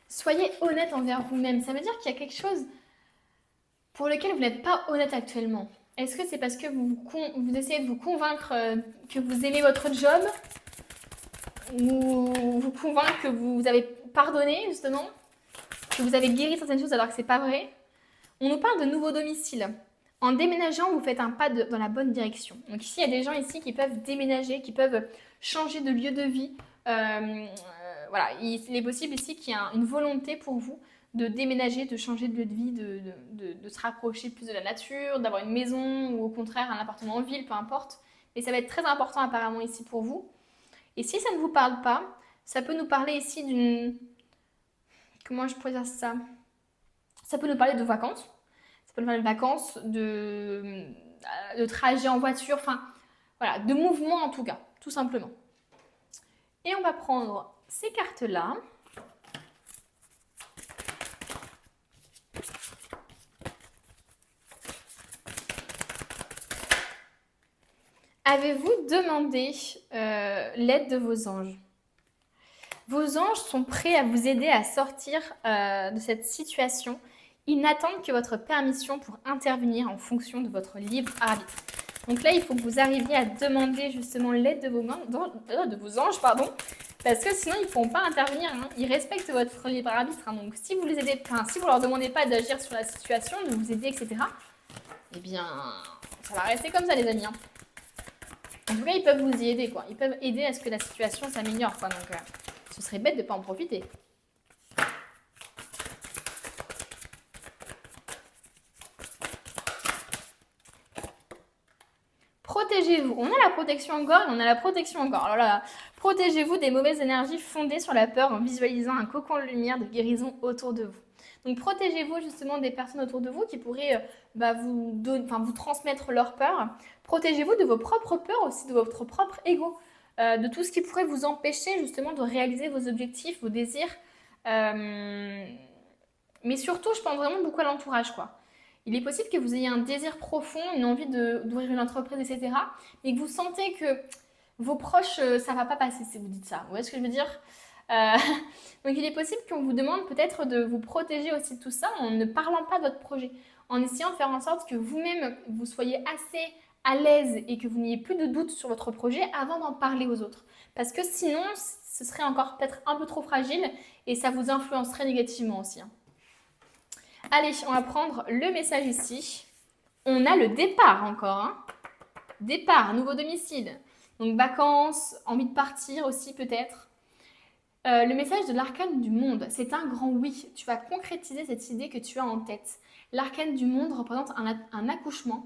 Soyez honnête envers vous-même. Ça veut dire qu'il y a quelque chose pour lequel vous n'êtes pas honnête actuellement. Est-ce que c'est parce que vous essayez de vous convaincre que vous aimez votre job ? Ou vous convaincre que vous avez pardonné, justement ? Que vous avez guéri certaines choses alors que c'est pas vrai ? On nous parle de nouveau domicile. En déménageant, vous faites un pas dans la bonne direction. Donc ici, il y a des gens ici qui peuvent déménager, qui peuvent changer de lieu de vie. Voilà, il est possible ici qu'il y ait une volonté pour vous de déménager, de changer de lieu de vie, de se rapprocher plus de la nature, d'avoir une maison ou au contraire un appartement en ville, peu importe. Mais ça va être très important apparemment ici pour vous. Et si ça ne vous parle pas, ça peut nous parler ici d'une... Comment je pourrais dire ça ? Ça peut nous parler de vacances. Ça peut nous parler de vacances, de trajet en voiture, enfin, voilà, de mouvement en tout cas, tout simplement. Et on va prendre ces cartes-là. Avez-vous demandé l'aide de vos anges ? Vos anges sont prêts à vous aider à sortir de cette situation. Ils n'attendent que votre permission pour intervenir en fonction de votre libre arbitre. Donc là, il faut que vous arriviez à demander justement l'aide de vos anges, parce que sinon ils ne pourront pas intervenir. Hein. Ils respectent votre libre arbitre. Hein. Donc si vous les aidez, si vous leur demandez pas d'agir sur la situation, de vous aider, etc., eh bien, ça va rester comme ça, les amis. Hein. En tout cas, ils peuvent vous y aider, quoi. Ils peuvent aider à ce que la situation s'améliore, quoi. Donc, ce serait bête de ne pas en profiter. Protégez-vous. On a la protection en gorge et on a la protection en gorge. Alors là, protégez-vous des mauvaises énergies fondées sur la peur en visualisant un cocon de lumière de guérison autour de vous. Donc protégez-vous justement des personnes autour de vous qui pourraient vous transmettre leur peur. Protégez-vous de vos propres peurs aussi, de votre propre ego, de tout ce qui pourrait vous empêcher justement de réaliser vos objectifs, vos désirs. Mais surtout, je pense vraiment beaucoup à l'entourage, quoi. Il est possible que vous ayez un désir profond, une envie d'ouvrir une entreprise, etc. Mais que vous sentez que vos proches, ça va pas passer si vous dites ça. Vous voyez ce que je veux dire? Euh, Donc il est possible qu'on vous demande peut-être de vous protéger aussi de tout ça en ne parlant pas de votre projet, en essayant de faire en sorte que vous-même, vous soyez assez à l'aise et que vous n'ayez plus de doute sur votre projet avant d'en parler aux autres. Parce que sinon, ce serait encore peut-être un peu trop fragile et ça vous influencerait négativement aussi, hein. Allez, on va prendre le message ici. On a le départ encore, hein. Départ, nouveau domicile. Donc vacances, envie de partir aussi peut-être. Le message de l'arcane du monde, c'est un grand oui. Tu vas concrétiser cette idée que tu as en tête. L'arcane du monde représente un accouchement,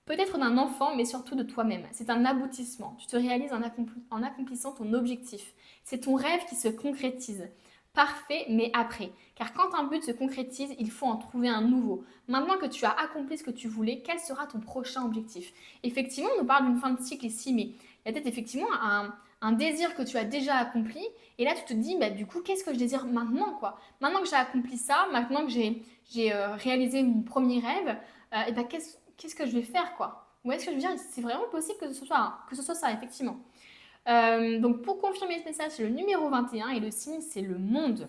peut-être d'un enfant, mais surtout de toi-même. C'est un aboutissement. Tu te réalises en accomplissant ton objectif. C'est ton rêve qui se concrétise. Parfait, mais après. Car quand un but se concrétise, il faut en trouver un nouveau. Maintenant que tu as accompli ce que tu voulais, quel sera ton prochain objectif? Effectivement, on nous parle d'une fin de cycle ici, mais il y a peut-être effectivement un désir que tu as déjà accompli. Et là, tu te dis, bah, du coup, qu'est-ce que je désire maintenant, quoi? Maintenant que j'ai accompli ça, maintenant que j'ai réalisé mon premier rêve, et bah, qu'est-ce que je vais faire, quoi? Vous voyez ce que je veux dire? C'est vraiment possible que ce soit ça, effectivement. Donc pour confirmer ce message, c'est le numéro 21 et le signe, c'est le monde.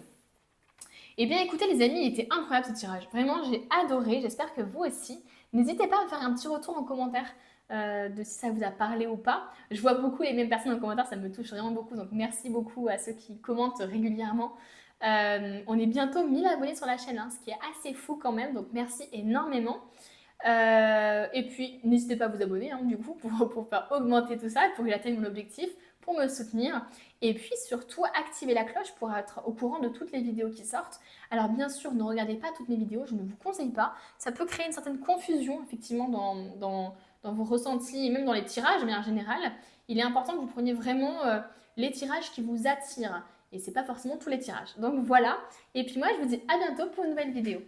Eh bien écoutez les amis, il était incroyable ce tirage. Vraiment, j'ai adoré, j'espère que vous aussi. N'hésitez pas à me faire un petit retour en commentaire de si ça vous a parlé ou pas. Je vois beaucoup les mêmes personnes en commentaire, ça me touche vraiment beaucoup. Donc merci beaucoup à ceux qui commentent régulièrement. On est bientôt 1000 abonnés sur la chaîne, hein, ce qui est assez fou quand même. Donc merci énormément. Et puis, n'hésitez pas à vous abonner, hein, du coup, pour faire augmenter tout ça, pour que j'atteigne mon objectif, pour me soutenir. Et puis, surtout, activez la cloche pour être au courant de toutes les vidéos qui sortent. Alors, bien sûr, ne regardez pas toutes mes vidéos, je ne vous conseille pas. Ça peut créer une certaine confusion, effectivement, dans vos ressentis et même dans les tirages, mais en général, il est important que vous preniez vraiment les tirages qui vous attirent. Et c'est pas forcément tous les tirages. Donc voilà. Et puis moi, je vous dis à bientôt pour une nouvelle vidéo.